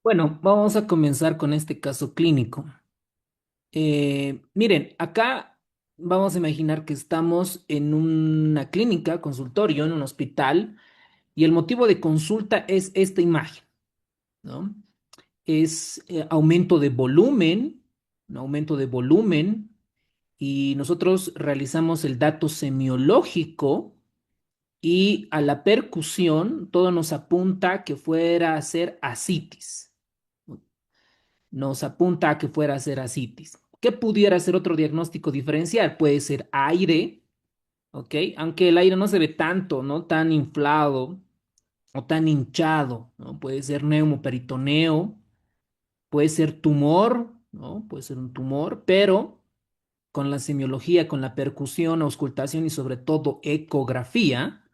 Bueno, vamos a comenzar con este caso clínico. Miren, acá vamos a imaginar que estamos en una clínica, consultorio, en un hospital, y el motivo de consulta es esta imagen, ¿no? Es aumento de volumen, un aumento de volumen, y nosotros realizamos el dato semiológico y a la percusión todo nos apunta que fuera a ser ascitis. Nos apunta a que fuera a ser ascitis. ¿Qué pudiera ser otro diagnóstico diferencial? Puede ser aire, ¿ok? Aunque el aire no se ve tanto, ¿no? Tan inflado o tan hinchado, ¿no? Puede ser neumoperitoneo, puede ser tumor, ¿no? Puede ser un tumor, pero con la semiología, con la percusión, auscultación y sobre todo ecografía,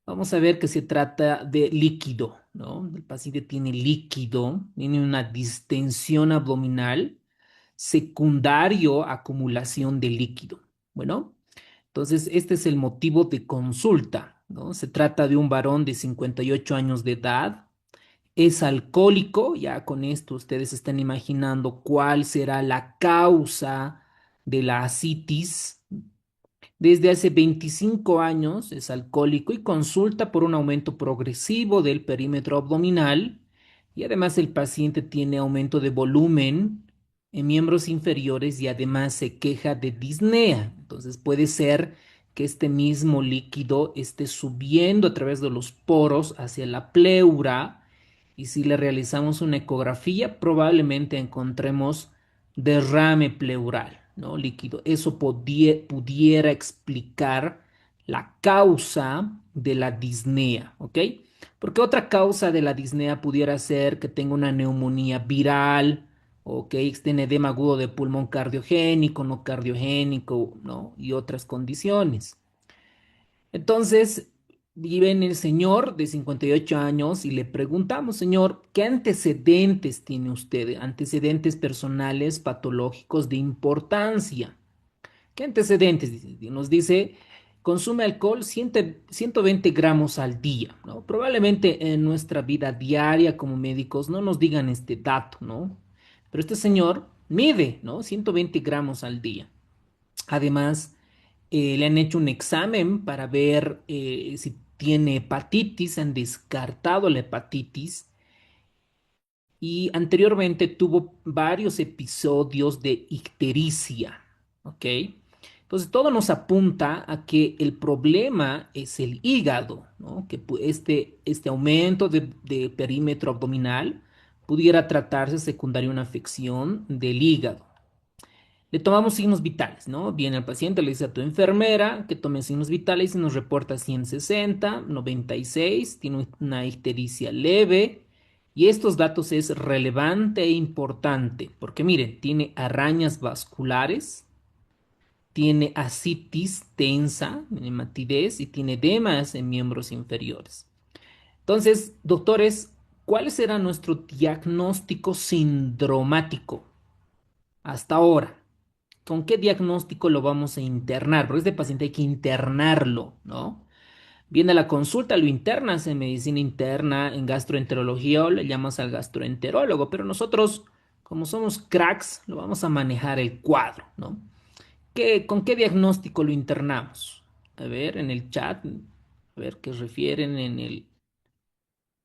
vamos a ver que se trata de líquido, ¿no? El paciente tiene líquido, tiene una distensión abdominal secundario a acumulación de líquido. Bueno, entonces este es el motivo de consulta, ¿no? Se trata de un varón de 58 años de edad, es alcohólico, ya con esto ustedes están imaginando cuál será la causa de la ascitis. Desde hace 25 años es alcohólico y consulta por un aumento progresivo del perímetro abdominal y además el paciente tiene aumento de volumen en miembros inferiores y además se queja de disnea. Entonces puede ser que este mismo líquido esté subiendo a través de los poros hacia la pleura y si le realizamos una ecografía probablemente encontremos derrame pleural, ¿no? Líquido. Eso pudiera explicar la causa de la disnea, ¿ok? Porque otra causa de la disnea pudiera ser que tenga una neumonía viral o que esté en edema agudo de pulmón cardiogénico, no cardiogénico, ¿no? Y otras condiciones. Entonces, vive en el señor de 58 años y le preguntamos, señor, ¿qué antecedentes tiene usted? Antecedentes personales patológicos de importancia. ¿Qué antecedentes? Nos dice, consume alcohol 120 gramos al día, ¿no? Probablemente en nuestra vida diaria como médicos no nos digan este dato, ¿no? Pero este señor mide, ¿no? 120 gramos al día. Además, le han hecho un examen para ver si tiene hepatitis, han descartado la hepatitis y anteriormente tuvo varios episodios de ictericia, ¿ok? Entonces todo nos apunta a que el problema es el hígado, ¿no? Que este aumento de perímetro abdominal pudiera tratarse secundario a una afección del hígado. Le tomamos signos vitales, ¿no? Viene el paciente, le dice a tu enfermera que tome signos vitales y nos reporta 160, 96, tiene una ictericia leve. Y estos datos es relevante e importante porque miren, tiene arañas vasculares, tiene ascitis tensa, hematidez y tiene edemas en miembros inferiores. Entonces, doctores, ¿cuál será nuestro diagnóstico sindromático hasta ahora? ¿Con qué diagnóstico lo vamos a internar? Porque este paciente hay que internarlo, ¿no? Viene a la consulta, lo internas en medicina interna, en gastroenterología o le llamas al gastroenterólogo, pero nosotros, como somos cracks, lo vamos a manejar el cuadro, ¿no? ¿Con qué diagnóstico lo internamos? A ver, en el chat, a ver qué refieren en el...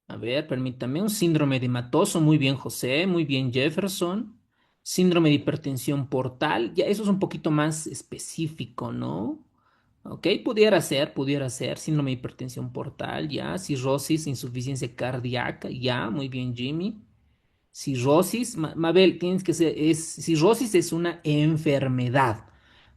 A ver, permítame, un síndrome de hematoso, muy bien José, muy bien Jefferson. Síndrome de hipertensión portal, ya eso es un poquito más específico, ¿no? Ok, pudiera ser, síndrome de hipertensión portal, ya, cirrosis, insuficiencia cardíaca, ya, muy bien Jimmy. Cirrosis, Mabel, tienes que ser, cirrosis es una enfermedad.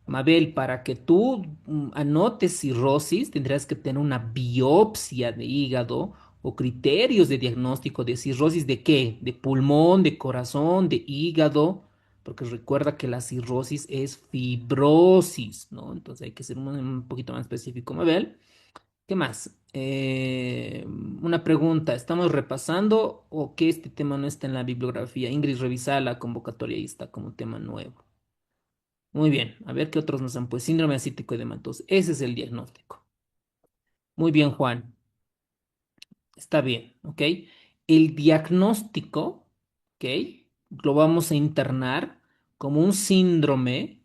Mabel, para que tú anotes cirrosis, tendrás que tener una biopsia de hígado o criterios de diagnóstico de cirrosis de qué, de pulmón, de corazón, de hígado, porque recuerda que la cirrosis es fibrosis, ¿no? Entonces hay que ser un poquito más específico, Mabel. ¿Qué más? Una pregunta, ¿estamos repasando o que este tema no está en la bibliografía? Ingrid, revisa la convocatoria y está como tema nuevo. Muy bien, a ver qué otros nos han puesto. Síndrome acítico edematoso. Ese es el diagnóstico. Muy bien, Juan. Está bien, ¿ok? El diagnóstico. ¿ok? Lo vamos a internar como un síndrome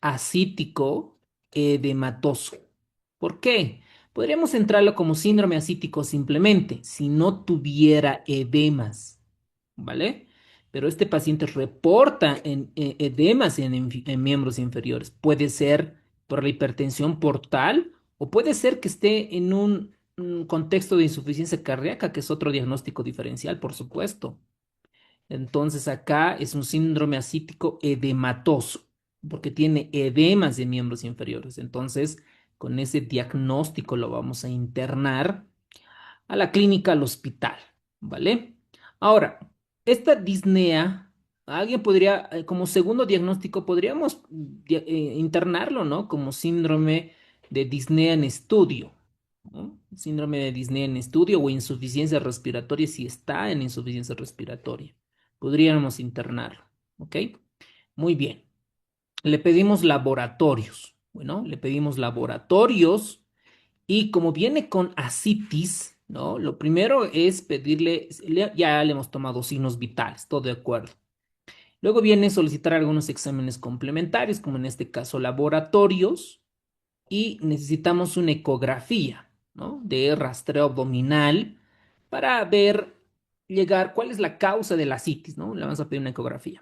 ascítico edematoso. ¿Por qué? Podríamos entrarlo como síndrome ascítico simplemente, si no tuviera edemas, ¿vale? Pero este paciente reporta edemas en miembros inferiores. Puede ser por la hipertensión portal o puede ser que esté en un contexto de insuficiencia cardíaca, que es otro diagnóstico diferencial, por supuesto. Entonces acá es un síndrome ascítico edematoso, porque tiene edemas de miembros inferiores. Entonces, con ese diagnóstico lo vamos a internar a la clínica, al hospital, ¿vale? Ahora, esta disnea, alguien podría, como segundo diagnóstico, podríamos internarlo, ¿no? Como síndrome de disnea en estudio, ¿no? Síndrome de disnea en estudio o insuficiencia respiratoria si está en insuficiencia respiratoria. Podríamos internarlo, ¿ok? Muy bien. Le pedimos laboratorios. Bueno, le pedimos laboratorios y como viene con ascitis, ¿no? Lo primero es pedirle, ya le hemos tomado signos vitales, todo de acuerdo. Luego viene solicitar algunos exámenes complementarios, como en este caso laboratorios, y necesitamos una ecografía, ¿no? De rastreo abdominal para ver, llegar, cuál es la causa de la ascitis, ¿no? Le vamos a pedir una ecografía.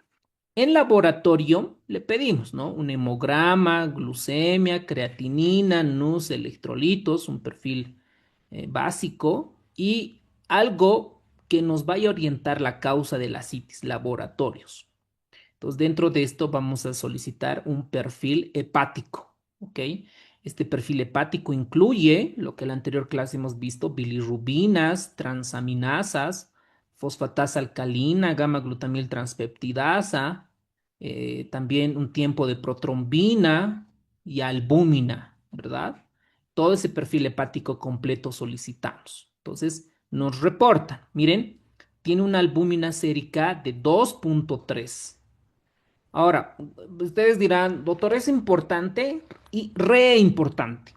En laboratorio le pedimos, ¿no? Un hemograma, glucemia, creatinina, NUS, electrolitos, un perfil básico y algo que nos vaya a orientar la causa de la citis, laboratorios. Entonces, dentro de esto vamos a solicitar un perfil hepático, ¿ok? Este perfil hepático incluye lo que en la anterior clase hemos visto, bilirrubinas, transaminasas, fosfatasa alcalina, gamma glutamil transpeptidasa, también un tiempo de protrombina y albúmina, ¿verdad? Todo ese perfil hepático completo solicitamos. Entonces, nos reportan, miren, tiene una albúmina sérica de 2.3. Ahora, ustedes dirán, doctor, es importante y re importante,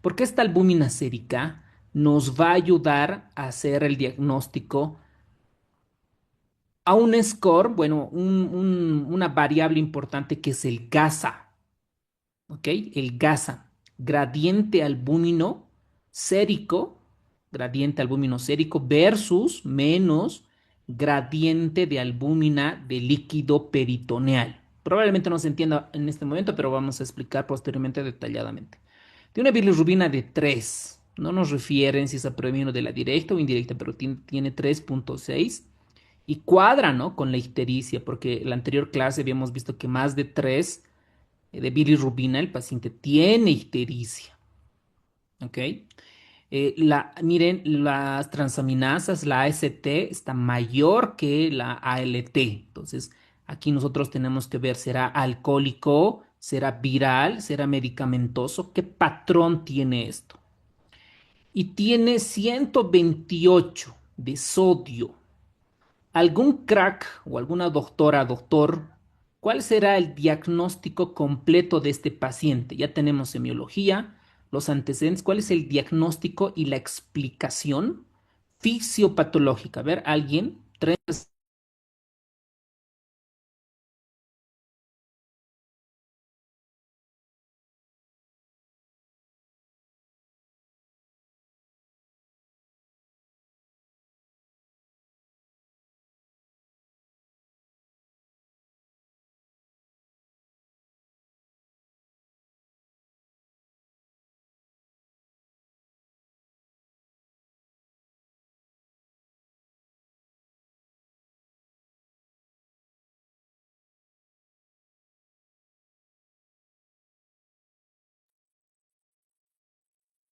porque esta albúmina sérica nos va a ayudar a hacer el diagnóstico a un score, bueno, una variable importante que es el GASA, ¿ok? El GASA, gradiente albúmino sérico, gradiente albúmino sérico versus menos gradiente de albúmina de líquido peritoneal. Probablemente no se entienda en este momento, pero vamos a explicar posteriormente detalladamente. De una bilirrubina de 3, no nos refieren si es proveniendo de la directa o indirecta, pero tiene 3.6 y cuadra, ¿no? Con la ictericia, porque en la anterior clase habíamos visto que más de 3 de bilirrubina, el paciente tiene ictericia, ¿ok? Miren, las transaminasas, la AST está mayor que la ALT, entonces aquí nosotros tenemos que ver, ¿será alcohólico? ¿Será viral? ¿Será medicamentoso? ¿Qué patrón tiene esto? Y tiene 128 de sodio. ¿Algún crack o alguna doctora, doctor, cuál será el diagnóstico completo de este paciente? Ya tenemos semiología, los antecedentes, ¿cuál es el diagnóstico y la explicación fisiopatológica? A ver, alguien, tres.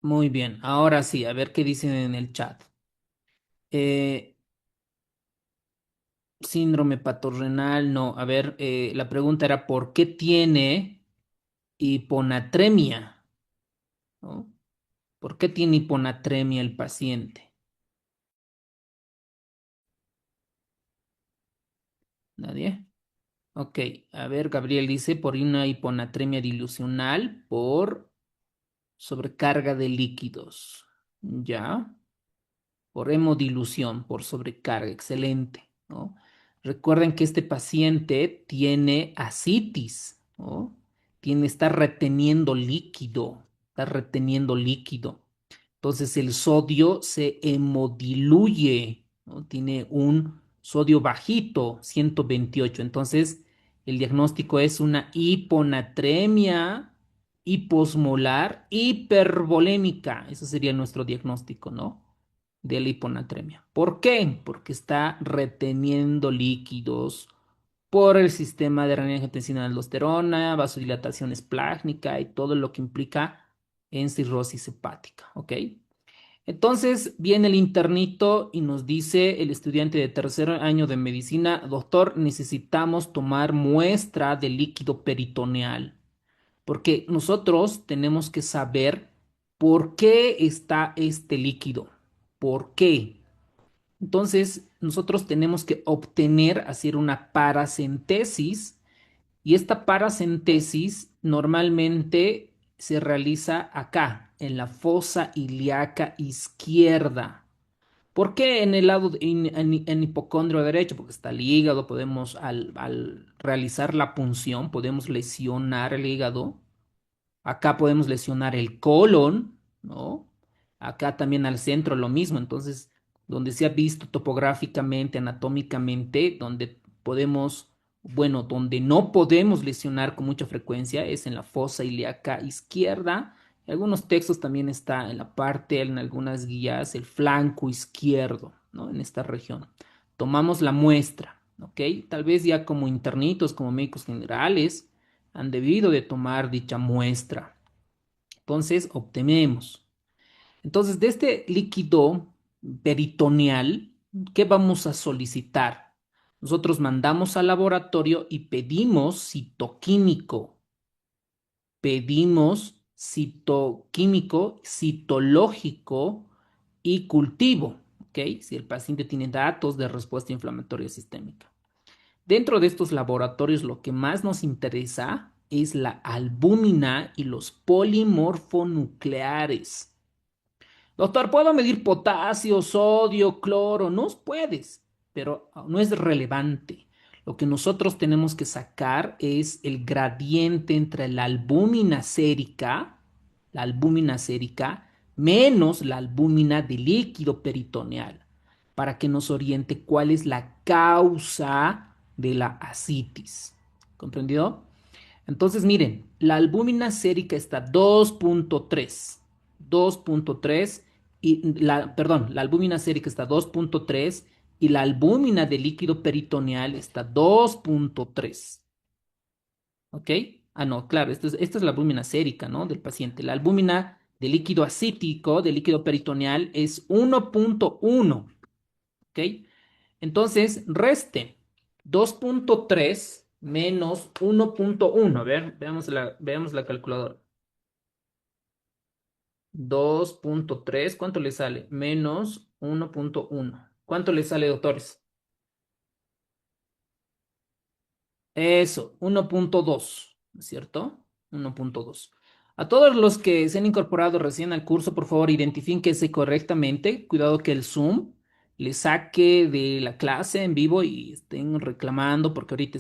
Muy bien, ahora sí, a ver qué dicen en el chat. Eh, síndrome patorrenal, no, a ver, la pregunta era ¿por qué tiene hiponatremia? ¿No? ¿Por qué tiene hiponatremia el paciente? ¿Nadie? Ok, a ver, Gabriel dice por una hiponatremia dilucional por sobrecarga de líquidos. Ya, por hemodilución, por sobrecarga, excelente, ¿no? Recuerden que este paciente tiene ascitis, ¿no? Está reteniendo líquido, está reteniendo líquido. Entonces el sodio se hemodiluye, ¿no? Tiene un sodio bajito, 128. Entonces el diagnóstico es una hiponatremia hiposmolar hipervolémica. Ese sería nuestro diagnóstico, ¿no? De la hiponatremia. ¿Por qué? Porque está reteniendo líquidos por el sistema de renin-angiotensina aldosterona, vasodilatación esplácnica y todo lo que implica en cirrosis hepática, ¿ok? Entonces viene el internito y nos dice el estudiante de tercer año de medicina, doctor, necesitamos tomar muestra de líquido peritoneal, porque nosotros tenemos que saber por qué está este líquido, por qué. Entonces nosotros tenemos que obtener, hacer una paracentesis y esta paracentesis normalmente se realiza acá, en la fosa ilíaca izquierda. ¿Por qué en el lado, en hipocondrio derecho? Porque está el hígado, podemos, al realizar la punción, podemos lesionar el hígado. Acá podemos lesionar el colon, ¿no? Acá también al centro lo mismo. Entonces, donde se ha visto topográficamente, anatómicamente, donde podemos, bueno, donde no podemos lesionar con mucha frecuencia es en la fosa ilíaca izquierda. En algunos textos también está en la parte, en algunas guías, el flanco izquierdo, ¿no? En esta región. Tomamos la muestra, ¿ok? Tal vez ya como internitos, como médicos generales han debido de tomar dicha muestra. Entonces, obtenemos. Entonces, de este líquido peritoneal, ¿qué vamos a solicitar? Nosotros mandamos al laboratorio y pedimos citoquímico, citológico y cultivo, ¿ok? Si el paciente tiene datos de respuesta inflamatoria sistémica. Dentro de estos laboratorios lo que más nos interesa es la albúmina y los polimorfonucleares. Doctor, ¿puedo medir potasio, sodio, cloro? No puedes, pero no es relevante. Lo que nosotros tenemos que sacar es el gradiente entre la albúmina sérica, menos la albúmina de líquido peritoneal, para que nos oriente cuál es la causa de la ascitis. ¿Comprendido? Entonces, miren, la albúmina sérica está 2.3 y la albúmina sérica está 2.3 y la albúmina de líquido peritoneal está 2.3. ¿Ok? Ah, no, claro, esta es la albúmina sérica, ¿no? Del paciente. La albúmina de líquido acítico, de líquido peritoneal, es 1.1. ¿Ok? Entonces, resten 2.3 menos 1.1. A ver, veamos la calculadora. 2.3, ¿cuánto le sale? Menos 1.1. ¿Cuánto le sale, doctores? Eso, 1.2, ¿no es cierto? 1.2. A todos los que se han incorporado recién al curso, por favor, identifíquense correctamente. Cuidado que el Zoom les saque de la clase en vivo y estén reclamando porque ahorita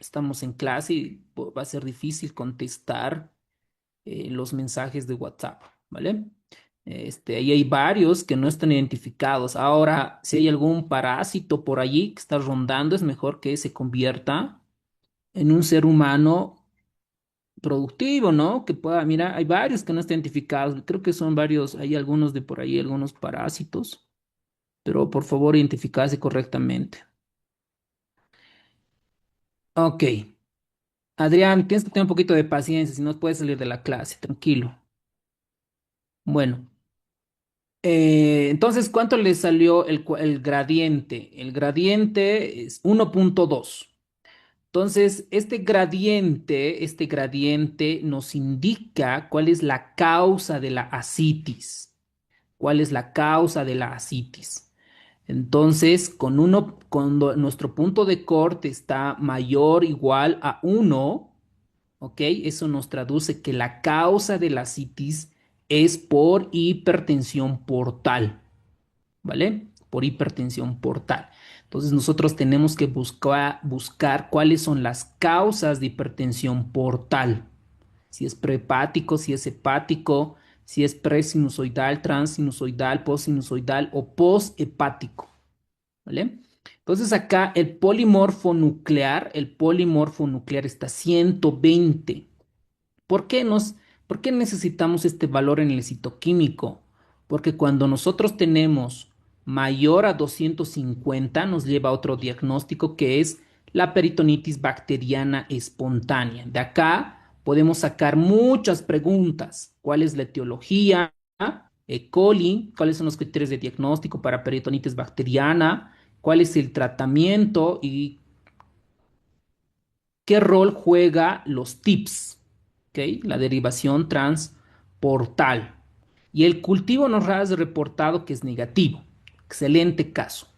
estamos en clase y va a ser difícil contestar los mensajes de WhatsApp, ¿vale? Ahí hay varios que no están identificados. Ahora, si hay algún parásito por allí que está rondando, es mejor que se convierta en un ser humano productivo, ¿no? Que pueda, mira, hay varios que no están identificados. Creo que son varios, hay algunos de por ahí, algunos parásitos, pero por favor, identificarse correctamente. Ok. Adrián, tienes que tener un poquito de paciencia, si no puedes salir de la clase, tranquilo. Bueno. Entonces, ¿cuánto le salió el gradiente? El gradiente es 1.2. Entonces, este gradiente nos indica cuál es la causa de la ascitis. ¿Cuál es la causa de la ascitis? Entonces, cuando nuestro punto de corte está mayor o igual a 1, ¿ok? Eso nos traduce que la causa de la ascitis es por hipertensión portal. ¿Vale? por hipertensión portal. Entonces nosotros tenemos que buscar cuáles son las causas de hipertensión portal. Si es prehepático, si es hepático, si es presinusoidal, transinusoidal, postsinusoidal o poshepático, ¿vale? Entonces acá el polimorfo nuclear está 120. ¿Por qué por qué necesitamos este valor en el citoquímico? Porque cuando nosotros tenemos mayor a 250 nos lleva a otro diagnóstico que es la peritonitis bacteriana espontánea. De acá podemos sacar muchas preguntas. ¿Cuál es la etiología? E. coli, ¿cuáles son los criterios de diagnóstico para peritonitis bacteriana? ¿Cuál es el tratamiento y qué rol juega los TIPS? ¿Ok? La derivación transportal. Y el cultivo nos has reportado que es negativo. Excelente caso.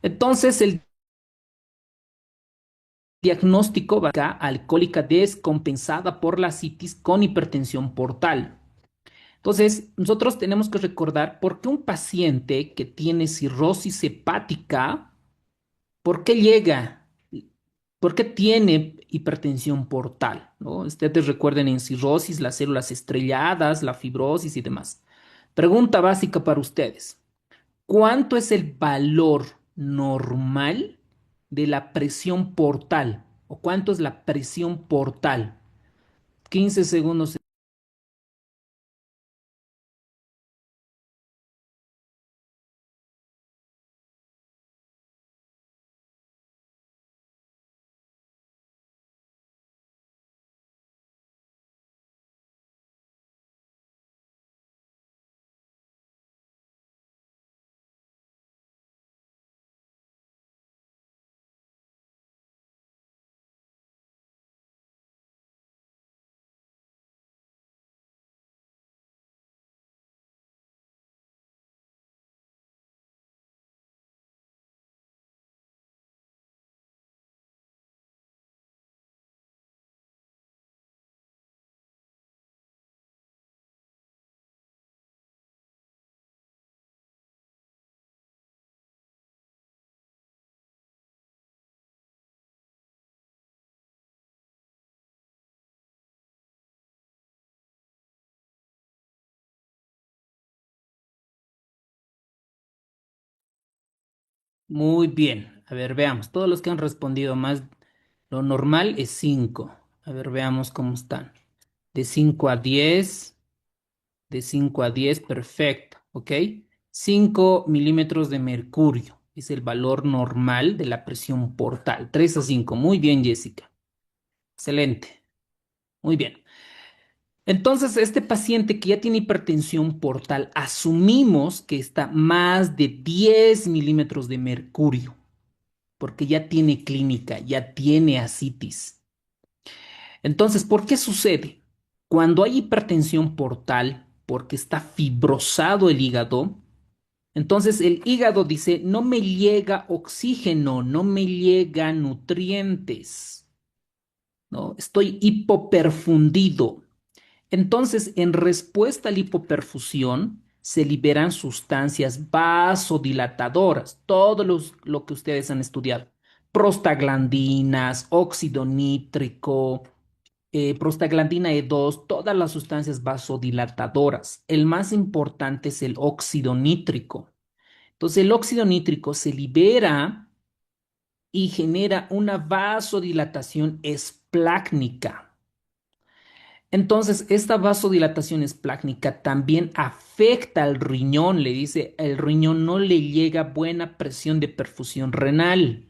Entonces, el diagnóstico va acá, alcohólica descompensada por la citis con hipertensión portal. Entonces, nosotros tenemos que recordar por qué un paciente que tiene cirrosis hepática, ¿por qué llega? ¿Por qué tiene hipertensión portal? ¿No? Ustedes recuerden en cirrosis, las células estrelladas, la fibrosis y demás. Pregunta básica para ustedes. ¿Cuánto es el valor normal de la presión portal? ¿O cuánto es la presión portal? 15 segundos. Muy bien. A ver, veamos. Todos los que han respondido más, lo normal es 5. A ver, veamos cómo están. De 5 a 10. De 5 a 10, perfecto. ¿Ok? 5 milímetros de mercurio es el valor normal de la presión portal. 3 a 5. Muy bien, Jessica. Excelente. Muy bien. Entonces, este paciente que ya tiene hipertensión portal, asumimos que está más de 10 milímetros de mercurio, porque ya tiene clínica, ya tiene ascitis. Entonces, ¿por qué sucede? Cuando hay hipertensión portal, porque está fibrosado el hígado, entonces el hígado dice, no me llega oxígeno, no me llega nutrientes, ¿no? Estoy hipoperfundido. Entonces, en respuesta a la hipoperfusión, se liberan sustancias vasodilatadoras, lo que ustedes han estudiado. Prostaglandinas, óxido nítrico, prostaglandina E2, todas las sustancias vasodilatadoras. El más importante es el óxido nítrico. Entonces, el óxido nítrico se libera y genera una vasodilatación esplácnica. Entonces, esta vasodilatación esplácnica también afecta al riñón, le dice, el riñón no le llega buena presión de perfusión renal.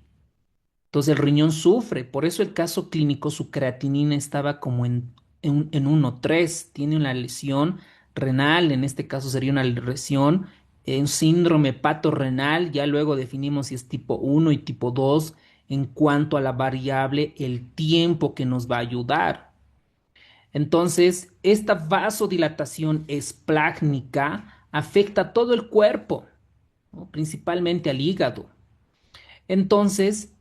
Entonces el riñón sufre, por eso el caso clínico, su creatinina estaba como en 1,3, tiene una lesión renal, en este caso sería una lesión, un síndrome patorrenal, ya luego definimos si es tipo 1 y tipo 2 en cuanto a la variable, el tiempo que nos va a ayudar. Entonces, esta vasodilatación esplácnica afecta a todo el cuerpo, ¿no? Principalmente al hígado. Entonces,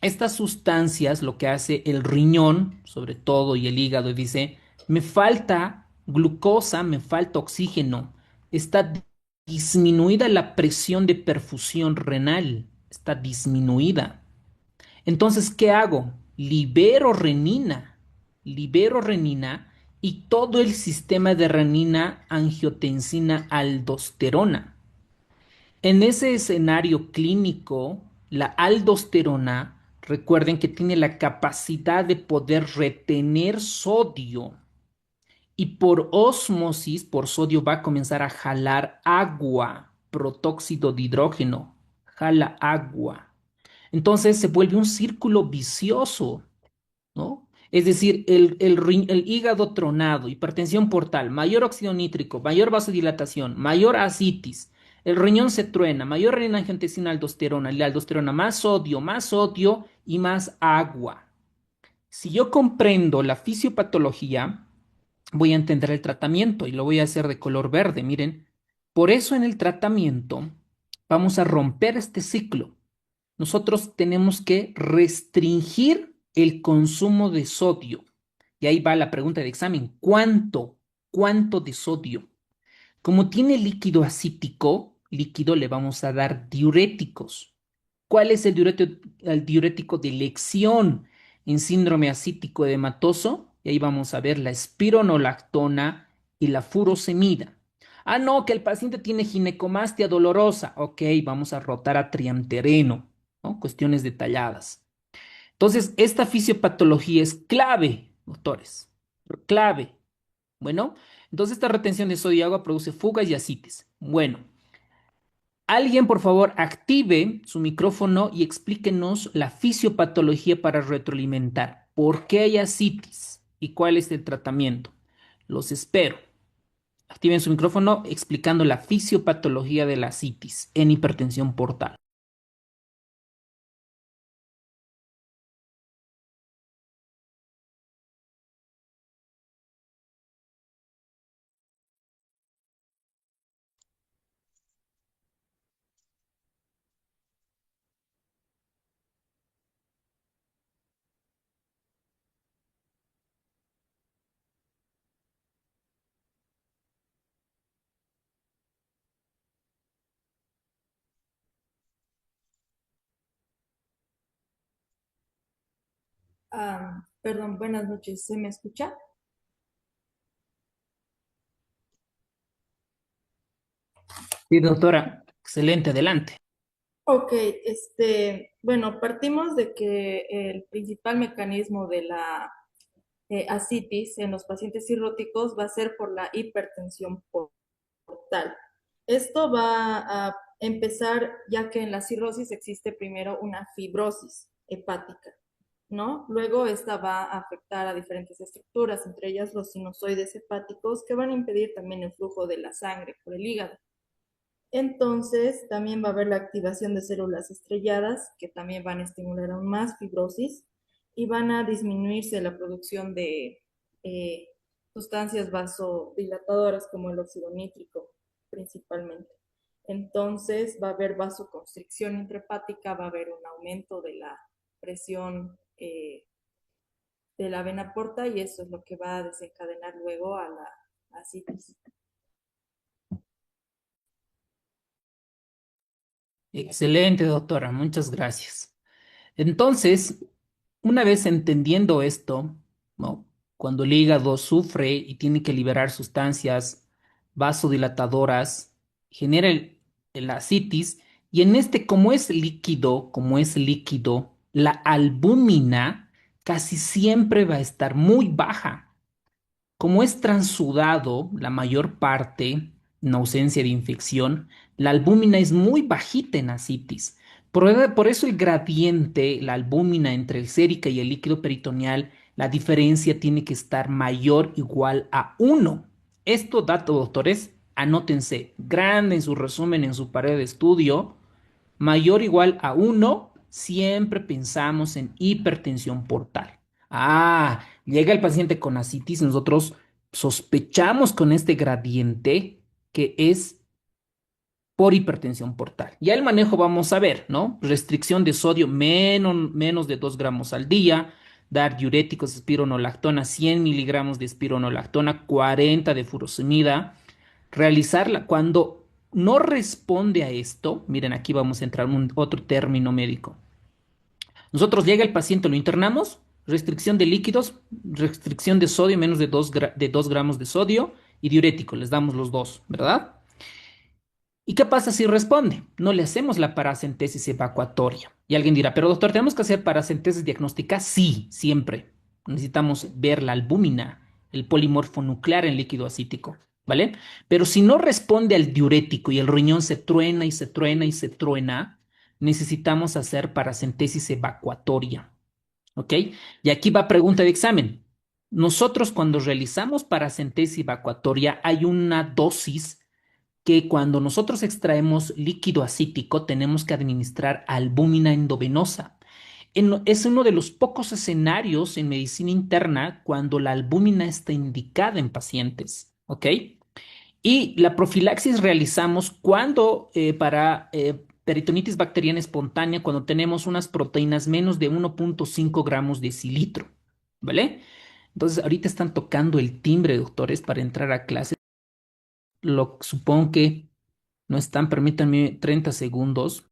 estas sustancias, lo que hace el riñón, sobre todo, y el hígado, dice, me falta glucosa, me falta oxígeno. Está disminuida la presión de perfusión renal, está disminuida. Entonces, ¿qué hago? Libero renina y todo el sistema de renina, angiotensina, aldosterona. En ese escenario clínico, la aldosterona, recuerden que tiene la capacidad de poder retener sodio y por ósmosis, por sodio va a comenzar a jalar agua, protóxido de hidrógeno, jala agua. Entonces se vuelve un círculo vicioso, ¿no? Es decir, el hígado tronado, hipertensión portal, mayor óxido nítrico, mayor vasodilatación, mayor ascitis, el riñón se truena, mayor renina angiotensina aldosterona, la aldosterona más sodio y más agua. Si yo comprendo la fisiopatología, voy a entender el tratamiento y lo voy a hacer de color verde, miren. Por eso en el tratamiento vamos a romper este ciclo. Nosotros tenemos que restringir el consumo de sodio. Y ahí va la pregunta de examen. ¿Cuánto? ¿Cuánto de sodio? Como tiene líquido acítico, líquido le vamos a dar diuréticos. ¿Cuál es el diurético de elección en síndrome acítico edematoso? Y ahí vamos a ver la espironolactona y la furosemida. Ah, no, que el paciente tiene ginecomastia dolorosa. Ok, vamos a rotar a triamtereno, ¿no? Cuestiones detalladas. Entonces, esta fisiopatología es clave, doctores, clave. Bueno, entonces esta retención de sodio y agua produce fugas y ascites. Bueno, alguien, por favor, active su micrófono y explíquenos la fisiopatología para retroalimentar. ¿Por qué hay ascitis? ¿Y cuál es el tratamiento? Los espero. Activen su micrófono explicando la fisiopatología de la ascitis en hipertensión portal. Perdón, buenas noches. ¿Se me escucha? Sí, doctora, excelente, adelante. Ok, bueno, partimos de que el principal mecanismo de la ascitis en los pacientes cirróticos va a ser por la hipertensión portal. Esto va a empezar ya que en la cirrosis existe primero una fibrosis hepática, ¿no? Luego esta va a afectar a diferentes estructuras, entre ellas los sinusoides hepáticos, que van a impedir también el flujo de la sangre por el hígado. Entonces, también va a haber la activación de células estrelladas, que también van a estimular aún más fibrosis y van a disminuirse la producción de eh, sustancias vasodilatadoras como el óxido nítrico, principalmente. Entonces, va a haber vasoconstricción intrahepática, va a haber un aumento de la presión de la vena porta y eso es lo que va a desencadenar luego a la ascitis. Excelente, doctora, muchas gracias. Entonces, una vez entendiendo esto, ¿no? Cuando el hígado sufre y tiene que liberar sustancias vasodilatadoras, genera la ascitis, y en este, como es líquido, la albúmina casi siempre va a estar muy baja. Como es transudado la mayor parte en ausencia de infección, la albúmina es muy bajita en ascitis. Por eso el gradiente, la albúmina entre el sérica y el líquido peritoneal, la diferencia tiene que estar mayor o igual a 1. Estos datos, doctores, anótense, grande en su resumen, en su pared de estudio, mayor o igual a 1, siempre pensamos en hipertensión portal. Ah, llega el paciente con ascitis, nosotros sospechamos con este gradiente que es por hipertensión portal. Ya el manejo vamos a ver, ¿no? Restricción de sodio menos de 2 gramos al día, dar diuréticos, espironolactona, 100 miligramos de espironolactona, 40 de furosemida, realizarla cuando no responde a esto, miren, aquí vamos a entrar en otro término médico. Nosotros llega el paciente, lo internamos, restricción de líquidos, restricción de sodio, menos de 2 gramos de sodio y diurético, les damos los dos, ¿verdad? ¿Y qué pasa si responde? No le hacemos la paracentesis evacuatoria. Y alguien dirá, pero doctor, ¿tenemos que hacer paracentesis diagnóstica? Sí, siempre. Necesitamos ver la albúmina, el polimorfo nuclear en líquido acítico, ¿vale? Pero si no responde al diurético y el riñón se truena y se truena y se truena, necesitamos hacer paracentesis evacuatoria, ¿ok? Y aquí va pregunta de examen. Nosotros cuando realizamos paracentesis evacuatoria hay una dosis que cuando nosotros extraemos líquido acítico tenemos que administrar albúmina endovenosa. Es uno de los pocos escenarios en medicina interna cuando la albúmina está indicada en pacientes, ¿ok? Y la profilaxis realizamos cuando para peritonitis bacteriana espontánea, cuando tenemos unas proteínas menos de 1.5 gramos de cilitro, ¿vale? Entonces, ahorita están tocando el timbre, doctores, para entrar a clase. Supongo que no están, permítanme 30 segundos.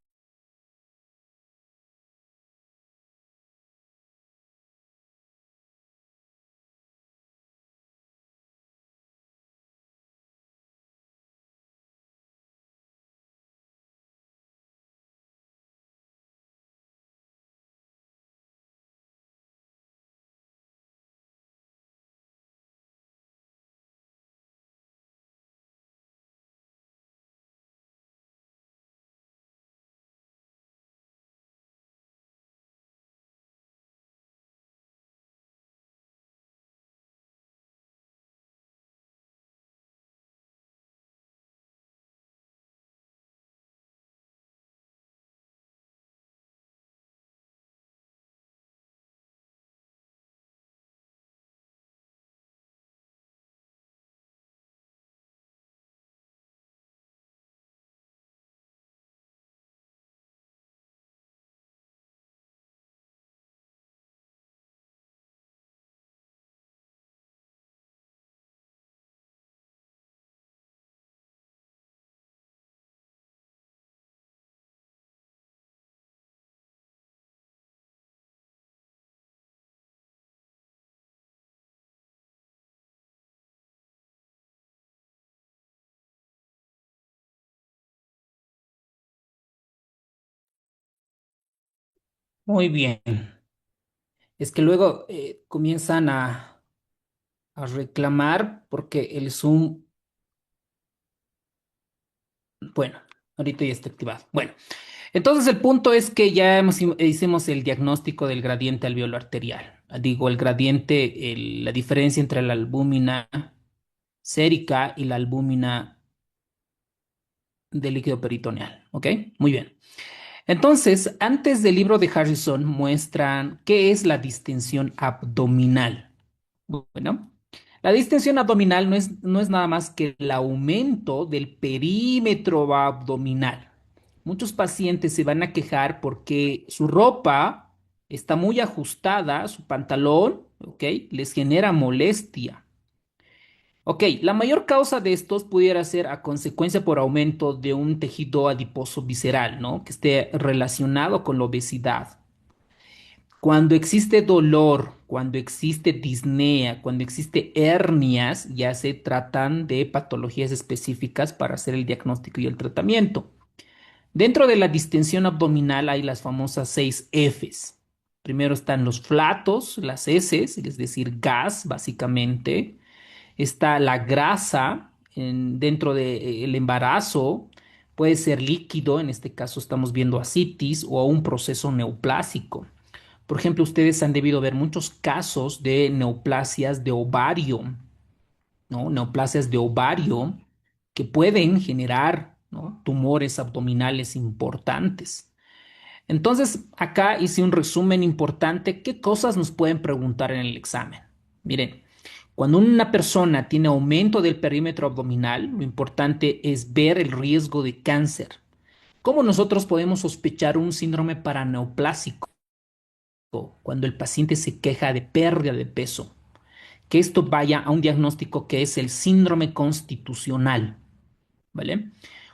Muy bien. Es que luego comienzan a reclamar porque el Zoom, bueno, ahorita ya está activado. Bueno, entonces el punto es que ya hicimos el diagnóstico del gradiente alveolo arterial. Digo, el gradiente, la diferencia entre la albúmina sérica y la albúmina del líquido peritoneal. ¿Ok? Muy bien. Entonces, antes del libro de Harrison muestran qué es la distensión abdominal. Bueno, la distensión abdominal no es nada más que el aumento del perímetro abdominal. Muchos pacientes se van a quejar porque su ropa está muy ajustada, su pantalón, ¿ok? Les genera molestia. Ok, la mayor causa de estos pudiera ser a consecuencia por aumento de un tejido adiposo visceral, ¿no? Que esté relacionado con la obesidad. Cuando existe dolor, cuando existe disnea, cuando existe hernias, ya se tratan de patologías específicas para hacer el diagnóstico y el tratamiento. Dentro de la distensión abdominal hay las famosas 6 Fs. Primero están los flatos, las heces, es decir, gas, básicamente. Está la grasa dentro del embarazo, puede ser líquido, en este caso estamos viendo ascitis o un proceso neoplásico. Por ejemplo, ustedes han debido ver muchos casos de neoplasias de ovario, ¿no? Neoplasias de ovario que pueden generar, ¿no?, tumores abdominales importantes. Entonces, acá hice un resumen importante. ¿Qué cosas nos pueden preguntar en el examen? Miren, cuando una persona tiene aumento del perímetro abdominal, lo importante es ver el riesgo de cáncer. ¿Cómo nosotros podemos sospechar un síndrome paraneoplásico cuando el paciente se queja de pérdida de peso? Que esto vaya a un diagnóstico que es el síndrome constitucional, ¿vale?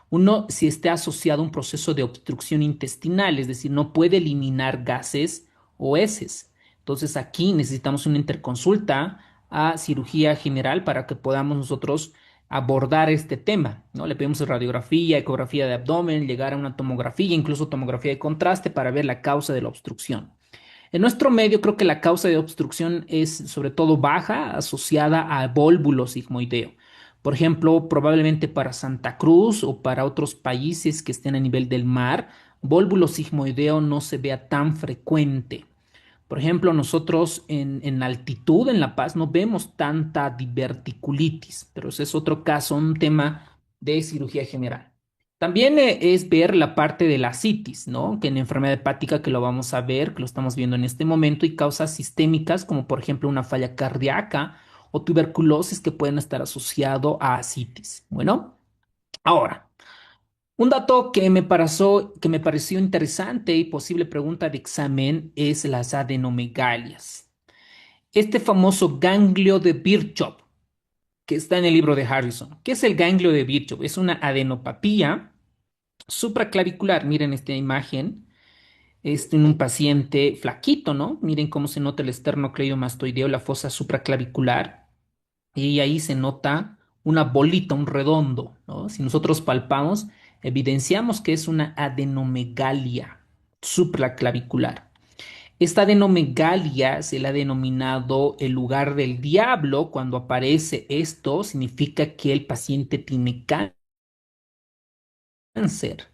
Uno, si está asociado a un proceso de obstrucción intestinal, es decir, no puede eliminar gases o heces. Entonces aquí necesitamos una interconsulta a cirugía general para que podamos nosotros abordar este tema, ¿no? Le pedimos radiografía, ecografía de abdomen, llegar a una tomografía, incluso tomografía de contraste para ver la causa de la obstrucción. En nuestro medio creo que la causa de obstrucción es sobre todo baja, asociada a vólvulo sigmoideo. Por ejemplo, probablemente para Santa Cruz o para otros países que estén a nivel del mar, vólvulo sigmoideo no se vea tan frecuente. Por ejemplo, nosotros en altitud, en La Paz, no vemos tanta diverticulitis, pero ese es otro caso, un tema de cirugía general. También es ver la parte de la citis, ¿no? Que en enfermedad hepática, que lo vamos a ver, que lo estamos viendo en este momento, y causas sistémicas, como por ejemplo una falla cardíaca o tuberculosis que pueden estar asociado a citis. Bueno, ahora. Un dato que me pareció interesante y posible pregunta de examen es las adenomegalias. Este famoso ganglio de Virchow, que está en el libro de Harrison. ¿Qué es el ganglio de Virchow? Es una adenopatía supraclavicular. Miren esta imagen. En un paciente flaquito, ¿no? Miren cómo se nota el esternocleidomastoideo, la fosa supraclavicular y ahí se nota una bolita, un redondo, ¿no? Si nosotros palpamos, evidenciamos que es una adenomegalia supraclavicular. Esta adenomegalia se le ha denominado el lugar del diablo. Cuando aparece esto, significa que el paciente tiene cáncer.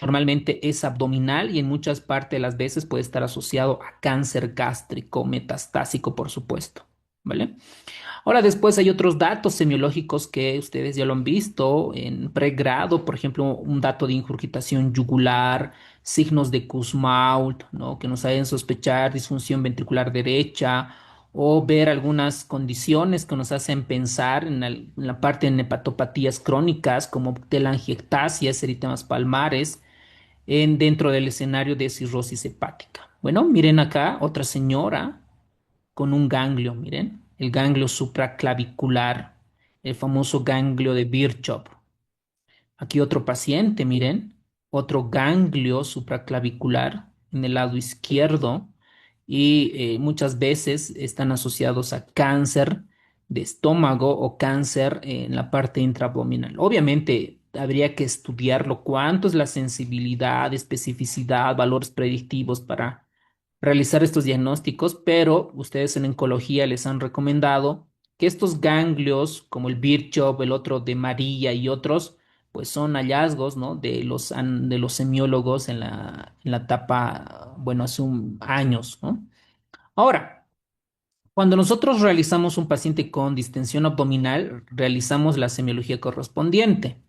Normalmente es abdominal y en muchas partes de las veces puede estar asociado a cáncer gástrico metastásico, por supuesto, ¿vale? Ahora después hay otros datos semiológicos que ustedes ya lo han visto en pregrado, por ejemplo, un dato de ingurgitación yugular, signos de Kussmaul, ¿no? Que nos hagan sospechar disfunción ventricular derecha o ver algunas condiciones que nos hacen pensar en la parte de hepatopatías crónicas como telangiectasias, eritemas palmares, dentro del escenario de cirrosis hepática. Bueno, miren acá otra señora con un ganglio, miren, el ganglio supraclavicular, el famoso ganglio de Virchow. Aquí otro paciente, miren, otro ganglio supraclavicular en el lado izquierdo y muchas veces están asociados a cáncer de estómago o cáncer en la parte intraabdominal. Obviamente habría que estudiarlo, cuánto es la sensibilidad, especificidad, valores predictivos para realizar estos diagnósticos, pero ustedes en oncología les han recomendado que estos ganglios, como el Virchow, el otro de María y otros, pues son hallazgos, ¿no? De los semiólogos en la etapa, bueno, hace años, ¿no? Ahora, cuando nosotros realizamos un paciente con distensión abdominal, realizamos la semiología correspondiente.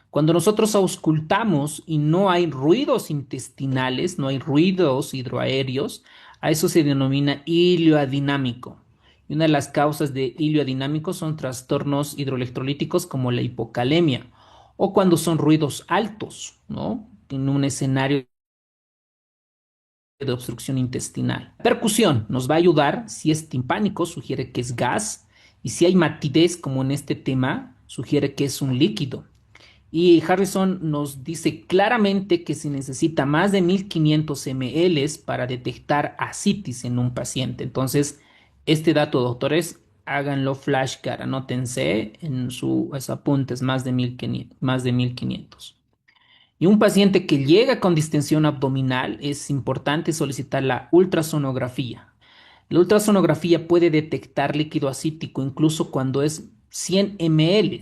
Cuando nosotros auscultamos y no hay ruidos intestinales, no hay ruidos hidroaéreos, a eso se denomina ilioadinámico. Y una de las causas de ilioadinámico son trastornos hidroelectrolíticos como la hipocalemia o cuando son ruidos altos, ¿no? En un escenario de obstrucción intestinal. Percusión nos va a ayudar. Si es timpánico, sugiere que es gas. Y si hay matidez, como en este tema, sugiere que es un líquido. Y Harrison nos dice claramente que se necesita más de 1500 ml para detectar ascitis en un paciente. Entonces, este dato, doctores, háganlo flashcard, anótense en sus apuntes, más de 1500. Y un paciente que llega con distensión abdominal, es importante solicitar la ultrasonografía. La ultrasonografía puede detectar líquido acítico incluso cuando es 100 ml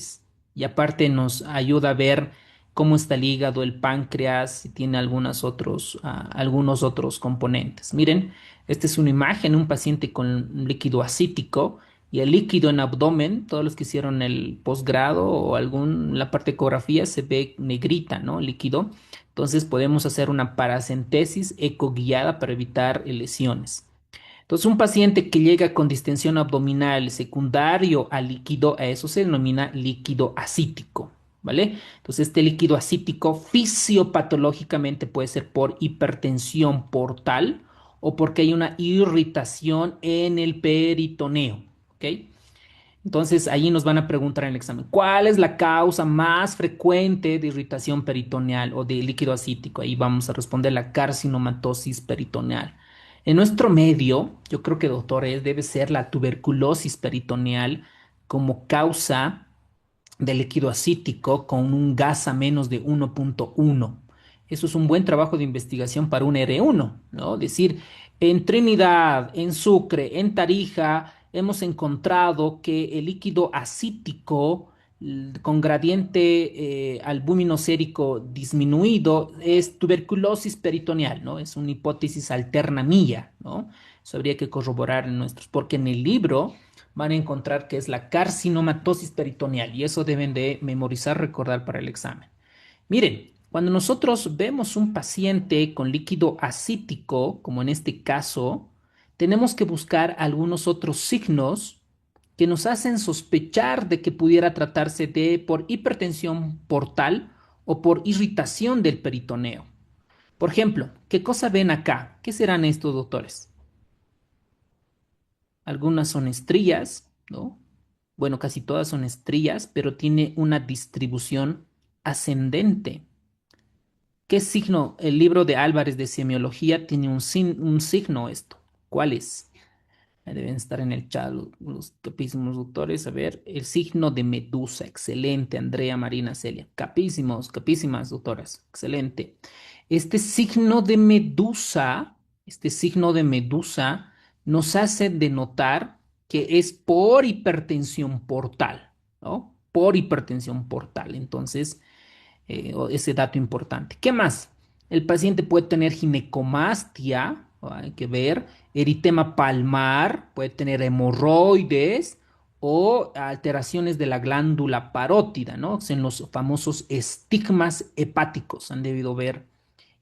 y aparte nos ayuda a ver cómo está el hígado, el páncreas, si tiene algunos otros componentes. Miren, esta es una imagen, un paciente con líquido acítico y el líquido en abdomen, todos los que hicieron el posgrado o la parte de ecografía se ve negrita, ¿no? Líquido. Entonces podemos hacer una paracentesis ecoguiada para evitar lesiones. Entonces, un paciente que llega con distensión abdominal secundario al líquido, a eso se denomina líquido acítico, ¿vale? Entonces, este líquido acítico fisiopatológicamente puede ser por hipertensión portal o porque hay una irritación en el peritoneo, ¿ok? Entonces, ahí nos van a preguntar en el examen, ¿cuál es la causa más frecuente de irritación peritoneal o de líquido asítico? Ahí vamos a responder la carcinomatosis peritoneal. En nuestro medio, yo creo que, doctores, debe ser la tuberculosis peritoneal como causa de líquido asítico con un gas a menos de 1.1. Eso es un buen trabajo de investigación para un R1, ¿no? Es decir, en Trinidad, en Sucre, en Tarija, hemos encontrado que el líquido asítico con gradiente albúmino-sérico disminuido es tuberculosis peritoneal, ¿no? Es una hipótesis alterna mía, ¿no? Eso habría que corroborar en nuestros, porque en el libro van a encontrar que es la carcinomatosis peritoneal y eso deben de memorizar, recordar para el examen. Miren, cuando nosotros vemos un paciente con líquido asítico, como en este caso, tenemos que buscar algunos otros signos que nos hacen sospechar de que pudiera tratarse de por hipertensión portal o por irritación del peritoneo. Por ejemplo, ¿qué cosa ven acá? ¿Qué serán estos, doctores? Algunas son estrías, ¿no? Bueno, casi todas son estrías, pero tiene una distribución ascendente. ¿Qué signo? El libro de Álvarez de semiología tiene un signo esto. ¿Cuál es? Deben estar en el chat los capísimos doctores. A ver, el signo de Medusa. Excelente, Andrea, Marina, Celia. Capísimos, capísimas doctoras. Excelente. Este signo de Medusa, este signo de Medusa nos hace denotar que es por hipertensión portal, ¿no? Por hipertensión portal. Entonces, ese dato importante. ¿Qué más? El paciente puede tener ginecomastia, hay que ver, eritema palmar, puede tener hemorroides o alteraciones de la glándula parótida, ¿no? En los famosos estigmas hepáticos, han debido ver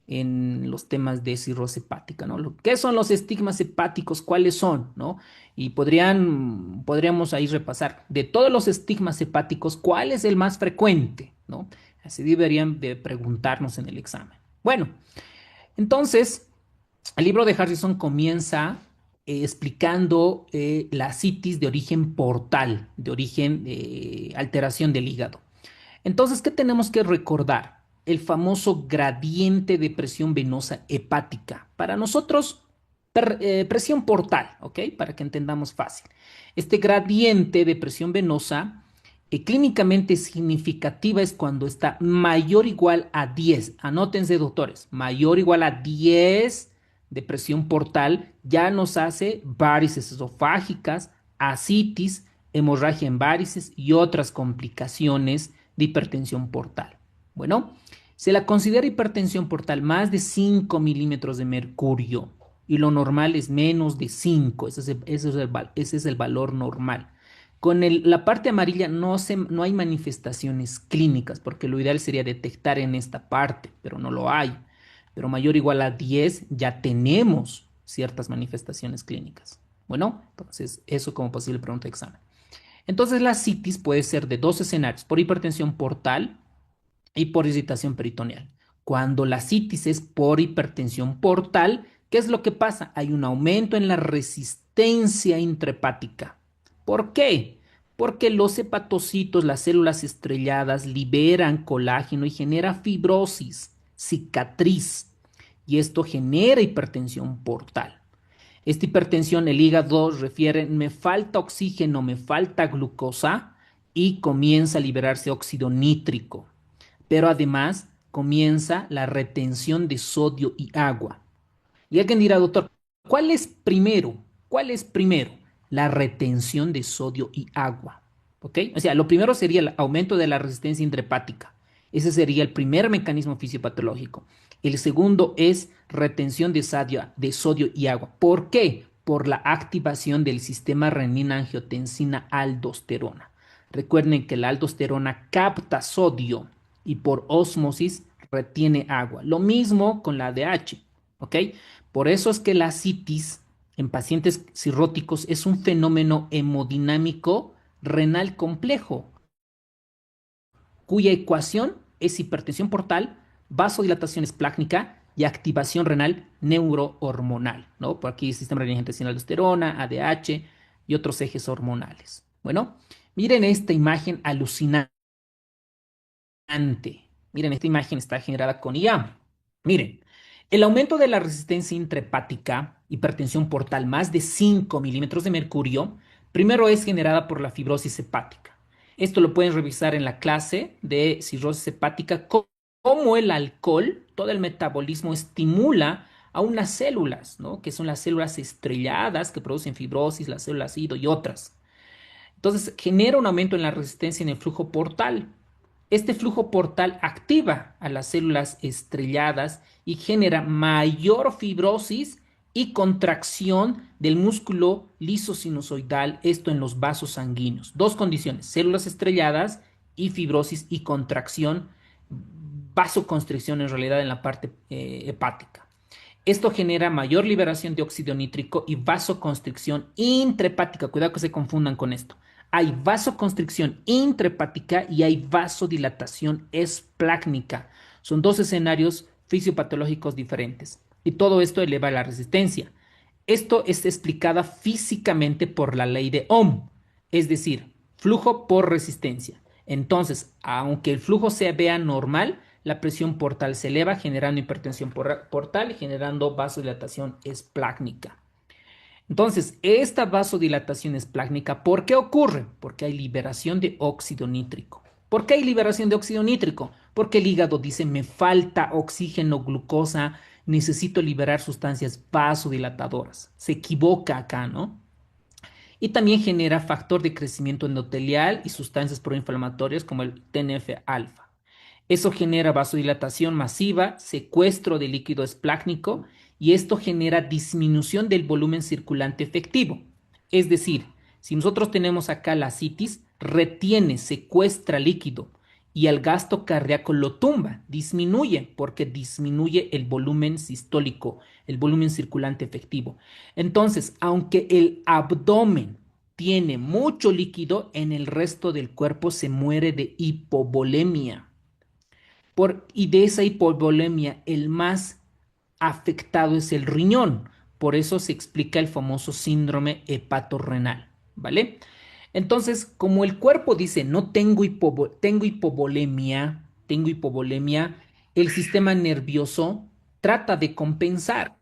en los temas de cirrosis hepática, ¿no? ¿Qué son los estigmas hepáticos? ¿Cuáles son, no? Y podríamos ahí repasar de todos los estigmas hepáticos, ¿cuál es el más frecuente, no? Así deberían de preguntarnos en el examen. Bueno, entonces, el libro de Harrison comienza explicando la citis de origen portal, de origen alteración del hígado. Entonces, ¿qué tenemos que recordar? El famoso gradiente de presión venosa hepática. Para nosotros, presión portal, ¿ok? Para que entendamos fácil. Este gradiente de presión venosa clínicamente significativa es cuando está mayor o igual a 10. Anótense, doctores, mayor o igual a 10 de presión portal ya nos hace varices esofágicas, ascitis, hemorragia en varices y otras complicaciones de hipertensión portal. Bueno, se la considera hipertensión portal más de 5 milímetros de mercurio y lo normal es menos de 5. Ese es el valor normal. Con la parte amarilla no hay manifestaciones clínicas porque lo ideal sería detectar en esta parte, pero no lo hay. Pero mayor o igual a 10 ya tenemos ciertas manifestaciones clínicas. Bueno, entonces eso como posible pregunta de examen. Entonces la citis puede ser de dos escenarios, por hipertensión portal y por irritación peritoneal. Cuando la citis es por hipertensión portal, ¿qué es lo que pasa? Hay un aumento en la resistencia intrahepática. ¿Por qué? Porque los hepatocitos, las células estrelladas, liberan colágeno y genera fibrosis, cicatriz, y esto genera hipertensión portal. Esta hipertensión, el hígado refiere, me falta oxígeno, me falta glucosa y comienza a liberarse óxido nítrico. Pero además comienza la retención de sodio y agua. Y alguien dirá, doctor, ¿cuál es primero? ¿Cuál es primero? La retención de sodio y agua. ¿Ok? O sea, lo primero sería el aumento de la resistencia intrahepática. Ese sería el primer mecanismo fisiopatológico. El segundo es retención de sodio y agua. ¿Por qué? Por la activación del sistema renina-angiotensina-aldosterona. Recuerden que la aldosterona capta sodio y por ósmosis retiene agua. Lo mismo con la ADH, ¿ok? Por eso es que la citis en pacientes cirróticos es un fenómeno hemodinámico renal complejo, cuya ecuación es hipertensión portal, vasodilatación esplácnica y activación renal neurohormonal, ¿no? Por aquí sistema renina-angiotensina-aldosterona, ADH y otros ejes hormonales. Bueno, miren esta imagen alucinante. Miren, esta imagen está generada con IA. Miren, el aumento de la resistencia intrahepática, hipertensión portal más de 5 milímetros de mercurio, primero es generada por la fibrosis hepática. Esto lo pueden revisar en la clase de cirrosis hepática, cómo el alcohol, todo el metabolismo estimula a unas células, ¿no? Que son las células estrelladas que producen fibrosis, las células IDO y otras. Entonces, genera un aumento en la resistencia en el flujo portal. Este flujo portal activa a las células estrelladas y genera mayor fibrosis y contracción del músculo liso-sinusoidal, esto en los vasos sanguíneos. Dos condiciones, células estrelladas y fibrosis y contracción, vasoconstricción en realidad en la parte hepática. Esto genera mayor liberación de óxido nítrico y vasoconstricción intrahepática. Cuidado que se confundan con esto. Hay vasoconstricción intrahepática y hay vasodilatación esplácnica. Son dos escenarios fisiopatológicos diferentes. Y todo esto eleva la resistencia. Esto es explicada físicamente por la ley de Ohm, es decir, flujo por resistencia. Entonces, aunque el flujo se vea normal, la presión portal se eleva generando hipertensión portal y generando vasodilatación esplácnica. Entonces, esta vasodilatación esplácnica, ¿por qué ocurre? Porque hay liberación de óxido nítrico. ¿Por qué hay liberación de óxido nítrico? Porque el hígado dice, me falta oxígeno, glucosa, necesito liberar sustancias vasodilatadoras. Se equivoca acá, ¿no? Y también genera factor de crecimiento endotelial y sustancias proinflamatorias como el TNF-alfa. Eso genera vasodilatación masiva, secuestro de líquido esplácnico y esto genera disminución del volumen circulante efectivo. Es decir, si nosotros tenemos acá la ascitis, retiene, secuestra líquido y al gasto cardíaco lo tumba, disminuye porque disminuye el volumen sistólico, el volumen circulante efectivo. Entonces, aunque el abdomen tiene mucho líquido, en el resto del cuerpo se muere de hipovolemia. Y de esa hipovolemia, el más afectado es el riñón. Por eso se explica el famoso síndrome hepatorrenal, ¿vale? Entonces, como el cuerpo dice, no tengo, tengo hipovolemia, el sistema nervioso trata de compensar.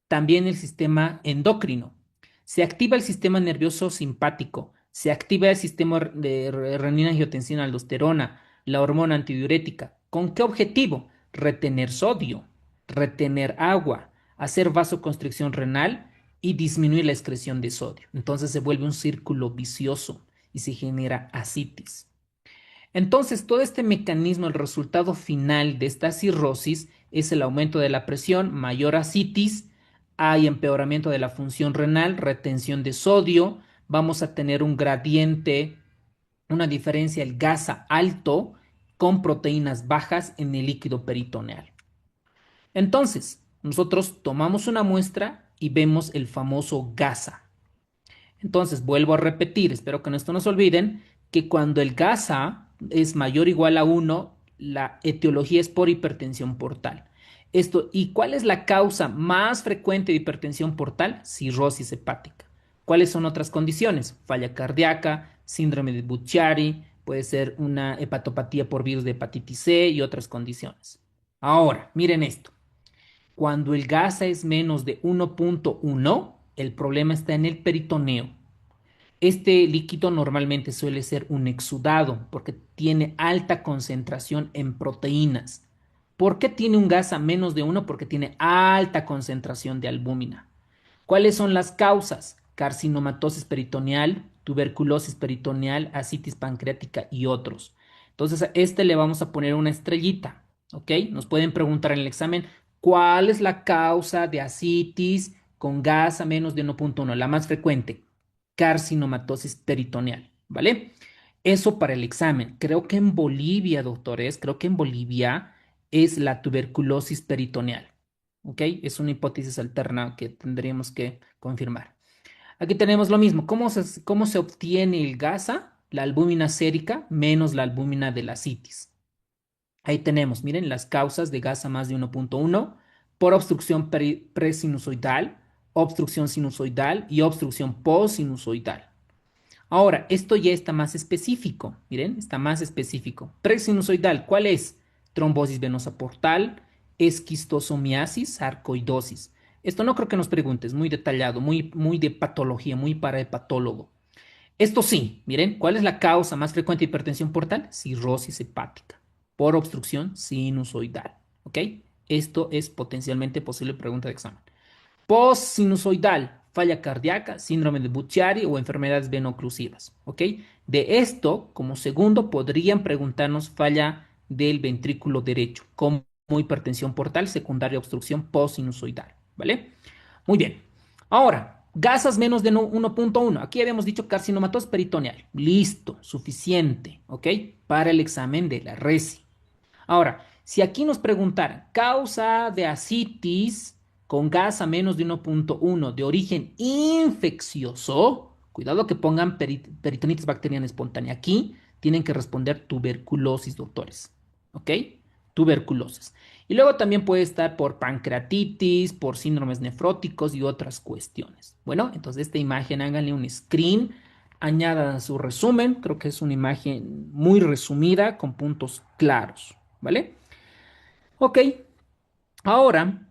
También el sistema endocrino. Se activa el sistema nervioso simpático, se activa el sistema de renina, angiotensina, aldosterona, la hormona antidiurética. ¿Con qué objetivo? Retener sodio, retener agua, hacer vasoconstricción renal y disminuir la excreción de sodio. Entonces se vuelve un círculo vicioso y se genera ascitis. Entonces, todo este mecanismo, el resultado final de esta cirrosis es el aumento de la presión, mayor ascitis, hay empeoramiento de la función renal, retención de sodio, vamos a tener un gradiente, una diferencia, el GASA alto con proteínas bajas en el líquido peritoneal. Entonces, nosotros tomamos una muestra y vemos el famoso GASA. Entonces, vuelvo a repetir, espero que no esto no se olviden, que cuando el GASA es mayor o igual a 1, la etiología es por hipertensión portal. Esto, ¿y cuál es la causa más frecuente de hipertensión portal? Cirrosis hepática. ¿Cuáles son otras condiciones? Falla cardíaca, síndrome de Buchiari, puede ser una hepatopatía por virus de hepatitis C y otras condiciones. Ahora, miren esto. Cuando el GASA es menos de 1.1, el problema está en el peritoneo. Este líquido normalmente suele ser un exudado porque tiene alta concentración en proteínas. ¿Por qué tiene un GASA menos de 1? Porque tiene alta concentración de albúmina. ¿Cuáles son las causas? Carcinomatosis peritoneal, tuberculosis peritoneal, ascitis pancreática y otros. Entonces a este le vamos a poner una estrellita, ¿ok? Nos pueden preguntar en el examen, ¿cuál es la causa de ascitis con gas a menos de 1.1? La más frecuente, carcinomatosis peritoneal, ¿vale? Eso para el examen. Creo que en Bolivia, doctores, creo que en Bolivia es la tuberculosis peritoneal. ¿Ok? Es una hipótesis alterna que tendríamos que confirmar. Aquí tenemos lo mismo. ¿Cómo se obtiene el GASA? La albúmina sérica menos la albúmina de la citis. Ahí tenemos, miren, las causas de GASA más de 1.1 por obstrucción presinusoidal, obstrucción sinusoidal y obstrucción postsinusoidal. Ahora, esto ya está más específico. Miren, está más específico. Presinusoidal, ¿cuál es? Trombosis venosa portal, esquistosomiasis, sarcoidosis. Esto no creo que nos preguntes, muy detallado, muy de patología, muy para el patólogo. Esto sí, miren, ¿cuál es la causa más frecuente de hipertensión portal? Cirrosis hepática por obstrucción sinusoidal. ¿Ok? Esto es potencialmente posible pregunta de examen. Post-sinusoidal, falla cardíaca, síndrome de Buchiari o enfermedades venoclusivas. ¿Ok? De esto, como segundo, podrían preguntarnos falla del ventrículo derecho, como hipertensión portal, secundaria obstrucción post-sinusoidal. ¿Vale? Muy bien. Ahora, gasas menos de 1.1. Aquí habíamos dicho carcinomatosis peritoneal. Listo, suficiente, ¿ok? Para el examen de la RESI. Ahora, si aquí nos preguntaran causa de ascitis con gas a menos de 1.1 de origen infeccioso, cuidado que pongan peritonitis bacteriana espontánea. Aquí tienen que responder tuberculosis, doctores. ¿Ok? Tuberculosis. Y luego también puede estar por pancreatitis, por síndromes nefróticos y otras cuestiones. Bueno, entonces esta imagen háganle un screen, añadan su resumen. Creo que es una imagen muy resumida con puntos claros. ¿Vale? Ok, ahora,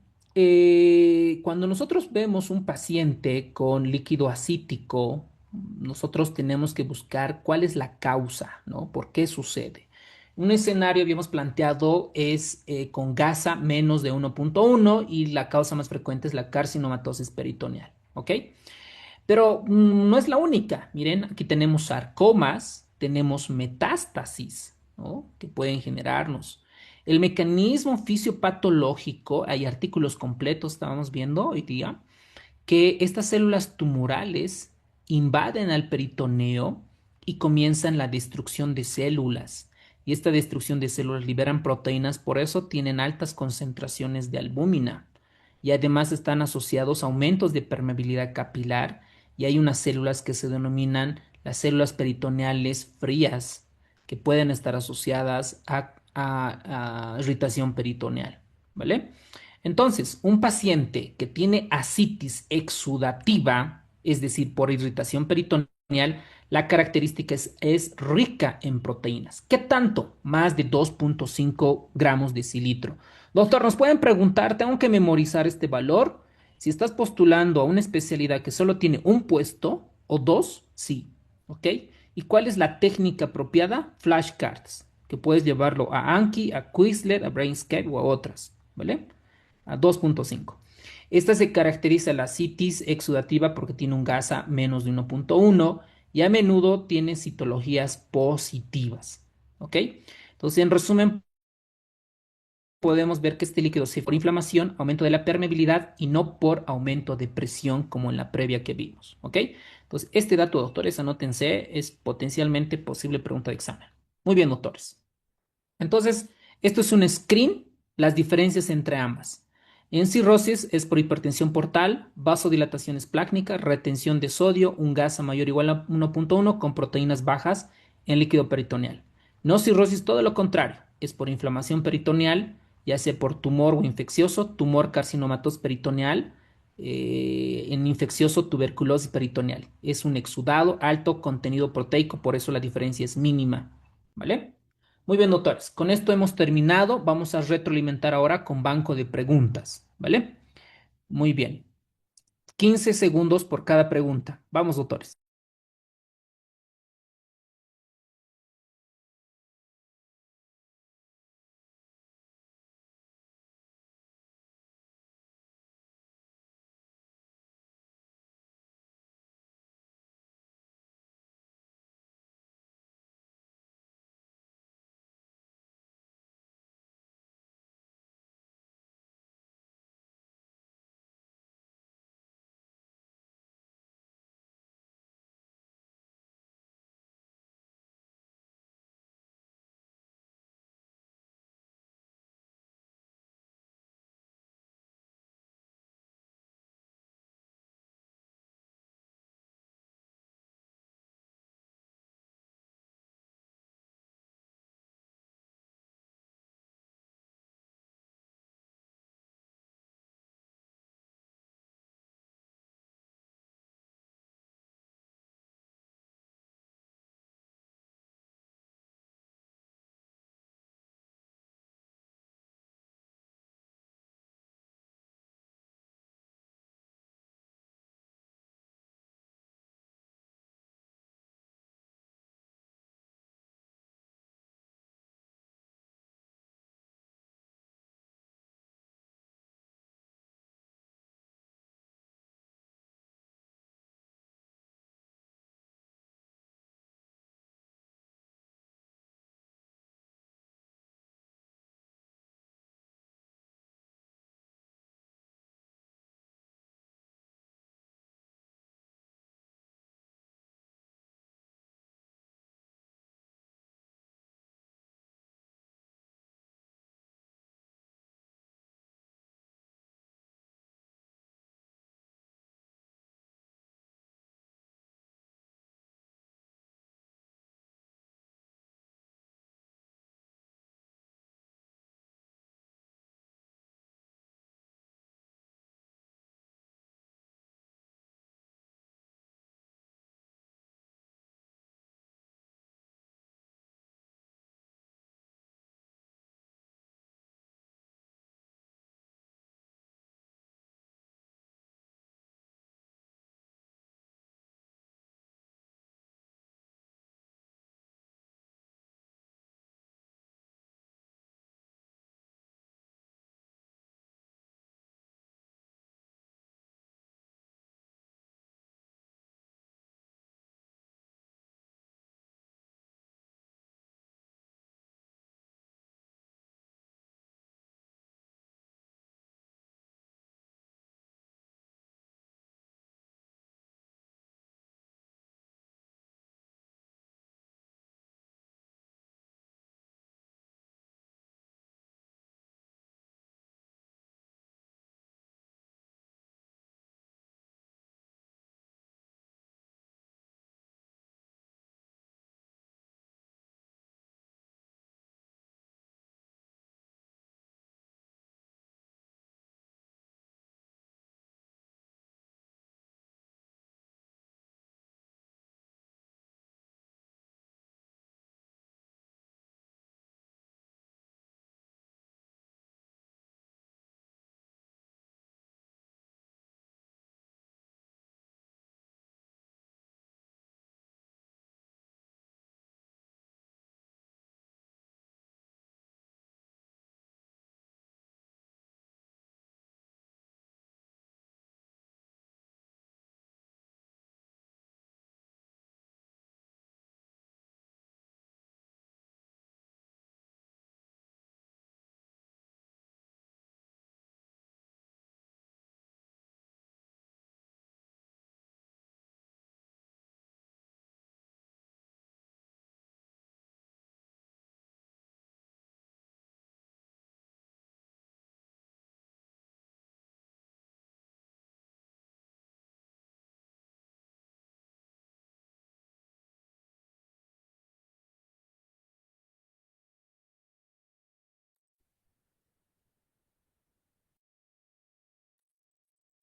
cuando nosotros vemos un paciente con líquido acítico, nosotros tenemos que buscar cuál es la causa, ¿no? ¿Por qué sucede? Un escenario habíamos planteado es con gasa menos de 1.1 y la causa más frecuente es la carcinomatosis peritoneal, ¿ok? Pero no es la única. Miren, aquí tenemos sarcomas, tenemos metástasis, ¿no? Que pueden generarnos. El mecanismo fisiopatológico, hay artículos completos, estábamos viendo hoy día, que estas células tumorales invaden al peritoneo y comienzan la destrucción de células. Y esta destrucción de células liberan proteínas, por eso tienen altas concentraciones de albúmina. Y además están asociados a aumentos de permeabilidad capilar y hay unas células que se denominan las células peritoneales frías, que pueden estar asociadas a irritación peritoneal. ¿Vale? Entonces, un paciente que tiene ascitis exudativa, es decir, por irritación peritoneal, la característica es rica en proteínas. ¿Qué tanto? Más de 2.5 gramos de cilitro. Doctor, nos pueden preguntar, ¿tengo que memorizar este valor? Si estás postulando a una especialidad que solo tiene un puesto o dos, sí. ¿Ok? ¿Y cuál es la técnica apropiada? Flashcards, que puedes llevarlo a Anki, a Quizlet, a Brainscape o a otras. ¿Vale? A 2.5. Esta se caracteriza la citis exudativa porque tiene un gasa menos de 1.1 y a menudo tiene citologías positivas. ¿Ok? Entonces, en resumen, podemos ver que este líquido se por inflamación, aumento de la permeabilidad y no por aumento de presión como en la previa que vimos. ¿Ok? Entonces, este dato, doctores, anótense, es potencialmente posible pregunta de examen. Muy bien, doctores. Entonces, esto es un screen, las diferencias entre ambas. En cirrosis es por hipertensión portal, vasodilatación esplácnica, retención de sodio, un gas mayor o igual a 1.1 con proteínas bajas en líquido peritoneal. No cirrosis, todo lo contrario, es por inflamación peritoneal, ya sea por tumor o infeccioso, tumor carcinomatosis peritoneal, en infeccioso tuberculosis peritoneal. Es un exudado alto contenido proteico, por eso la diferencia es mínima. ¿Vale? Muy bien, doctores. Con esto hemos terminado. Vamos a retroalimentar ahora con banco de preguntas. ¿Vale? Muy bien. 15 segundos por cada pregunta. Vamos, doctores.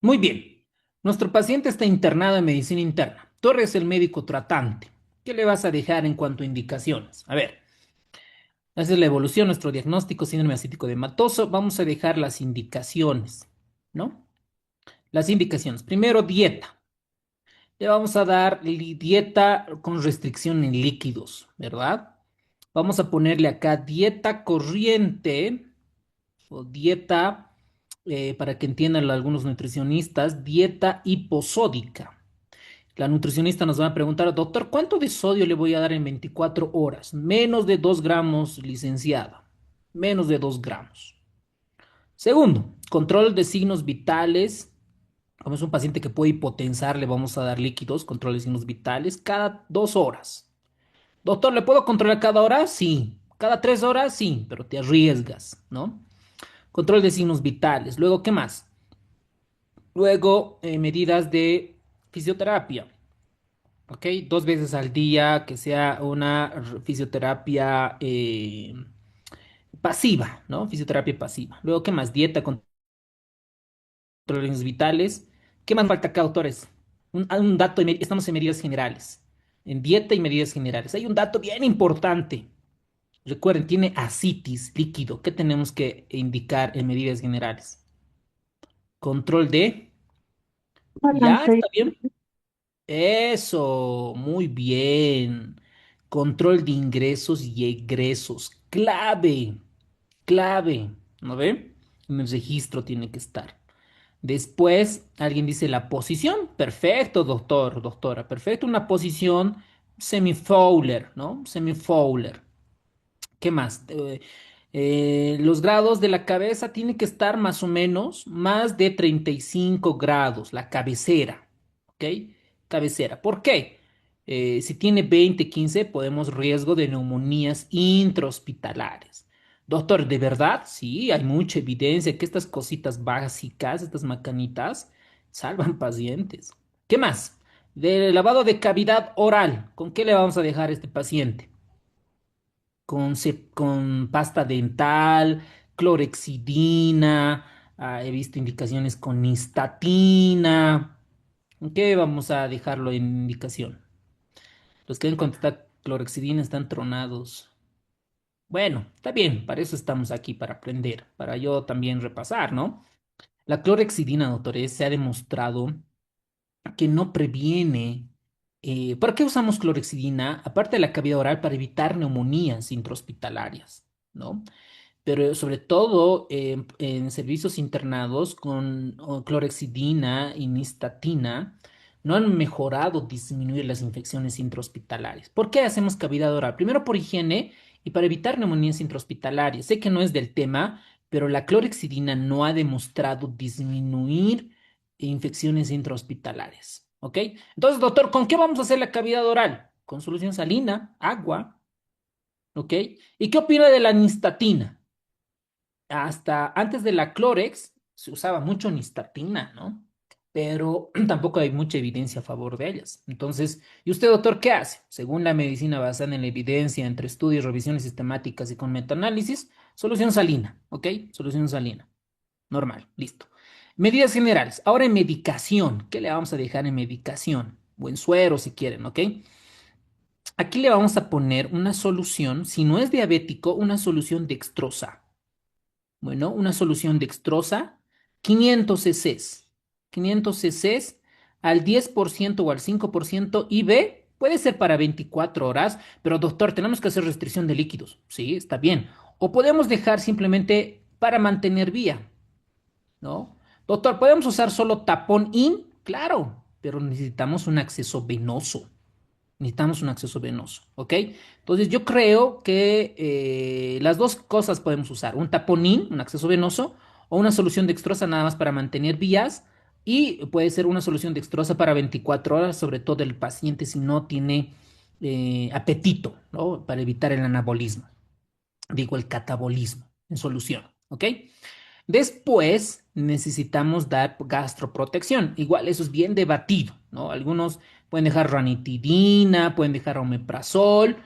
Muy bien. Nuestro paciente está internado en medicina interna. Tú eres el médico tratante. ¿Qué le vas a dejar en cuanto a indicaciones? A ver, esa es la evolución, nuestro diagnóstico, síndrome ascítico de Matoso. Vamos a dejar las indicaciones, ¿no? Las indicaciones. Primero, dieta. Le vamos a dar dieta con restricción en líquidos, ¿verdad? Vamos a ponerle acá dieta corriente o dieta, para que entiendan algunos nutricionistas, dieta hiposódica. La nutricionista nos va a preguntar, doctor, ¿cuánto de sodio le voy a dar en 24 horas? Menos de 2 gramos, licenciada. Menos de 2 gramos. Segundo, control de signos vitales. Como es un paciente que puede hipotensar, le vamos a dar líquidos, control de signos vitales, cada 2 horas. Doctor, ¿le puedo controlar cada hora? Sí. Cada 3 horas, sí, pero te arriesgas, ¿no? Control de signos vitales. Luego, ¿qué más? Luego, medidas de fisioterapia. ¿Ok? 2 veces al día, que sea una fisioterapia pasiva, ¿no? Fisioterapia pasiva. Luego, ¿qué más? Dieta, controles vitales. ¿Qué más falta acá, doctores? Un dato, estamos en medidas generales. En dieta y medidas generales. Hay un dato bien importante. Recuerden, tiene ascitis líquido. ¿Qué tenemos que indicar en medidas generales? Control de... ¿Ya? Balance. ¿Está bien? Eso, muy bien. Control de ingresos y egresos. Clave, clave. ¿No ve? En el registro tiene que estar. Después, alguien dice la posición. Perfecto, doctor, doctora. Perfecto, una posición semi-Fowler, ¿no? Semi-Fowler. ¿Qué más? Los grados de la cabeza tienen que estar más o menos más de 35 grados, la cabecera, ¿ok? Cabecera. ¿Por qué? Si tiene 20, 15, podemos riesgo de neumonías intrahospitalarias. Doctor, ¿de verdad? Sí, hay mucha evidencia que estas cositas básicas, estas macanitas, salvan pacientes. ¿Qué más? De lavado de cavidad oral. ¿Con qué le vamos a dejar a este paciente? Con pasta dental, clorexidina, he visto indicaciones con nistatina. ¿Qué vamos a dejarlo en indicación? Los que ven con esta clorexidina están tronados. Bueno, está bien, para eso estamos aquí, para aprender, para yo también repasar, ¿no? La clorexidina, doctores, se ha demostrado que no previene. ¿Para qué usamos clorexidina? Aparte de la cavidad oral, para evitar neumonías intrahospitalarias, ¿no? Pero sobre todo en servicios internados con clorexidina y nistatina no han mejorado disminuir las infecciones intrahospitalarias. ¿Por qué hacemos cavidad oral? Primero por higiene y para evitar neumonías intrahospitalarias. Sé que no es del tema, pero la clorexidina no ha demostrado disminuir infecciones intrahospitalarias. ¿Ok? Entonces, doctor, ¿con qué vamos a hacer la cavidad oral? Con solución salina, agua. ¿Ok? ¿Y qué opina de la nistatina? Hasta antes de la Clorex se usaba mucho nistatina, ¿no? Pero tampoco hay mucha evidencia a favor de ellas. Entonces, ¿y usted, doctor, qué hace? Según la medicina basada en la evidencia, entre estudios, revisiones sistemáticas y con metaanálisis, solución salina, ¿ok? Solución salina. Normal, listo. Medidas generales. Ahora en medicación. ¿Qué le vamos a dejar en medicación? O en suero, si quieren, ¿ok? Aquí le vamos a poner una solución, si no es diabético, una solución dextrosa. Bueno, una solución dextrosa, 500 cc's. 500 cc's al 10% o al 5% IV. Puede ser para 24 horas, pero doctor, tenemos que hacer restricción de líquidos. Sí, está bien. O podemos dejar simplemente para mantener vía, ¿no? Doctor, ¿podemos usar solo tapón IN? Claro, pero necesitamos un acceso venoso. Necesitamos un acceso venoso, ¿ok? Entonces yo creo que las dos cosas podemos usar, un taponín, un acceso venoso, o una solución dextrosa nada más para mantener vías, y puede ser una solución dextrosa para 24 horas, sobre todo el paciente si no tiene apetito, ¿no? Para evitar el anabolismo, digo el catabolismo en solución, ¿ok? Después necesitamos dar gastroprotección. Igual eso es bien debatido, ¿no? Algunos pueden dejar ranitidina, pueden dejar omeprazol.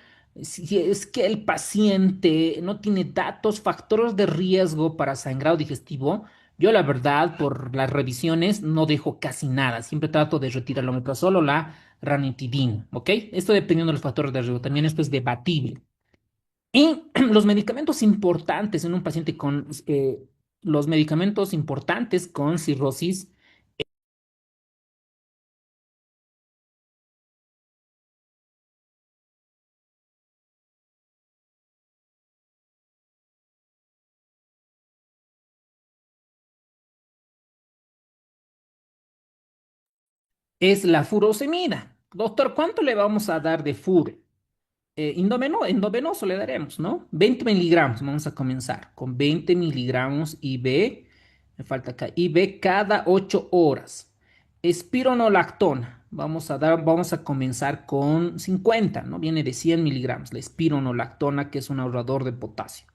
Si es que el paciente no tiene datos, factores de riesgo para sangrado digestivo, Yo, la verdad, por las revisiones no dejo casi nada. Siempre trato de retirar el omeprazol o la ranitidina, ¿ok? Esto dependiendo de los factores de riesgo. También esto es debatible. Y los medicamentos importantes en un paciente con los medicamentos importantes con cirrosis es la furosemida. Doctor, ¿cuánto le vamos a dar de furo? Endovenoso le daremos, ¿no? 20 miligramos, vamos a comenzar con 20 miligramos IV, me falta acá, IV cada 8 horas. Espironolactona, vamos a comenzar con 50, ¿no? Viene de 100 miligramos, la espironolactona, que es un ahorrador de potasio,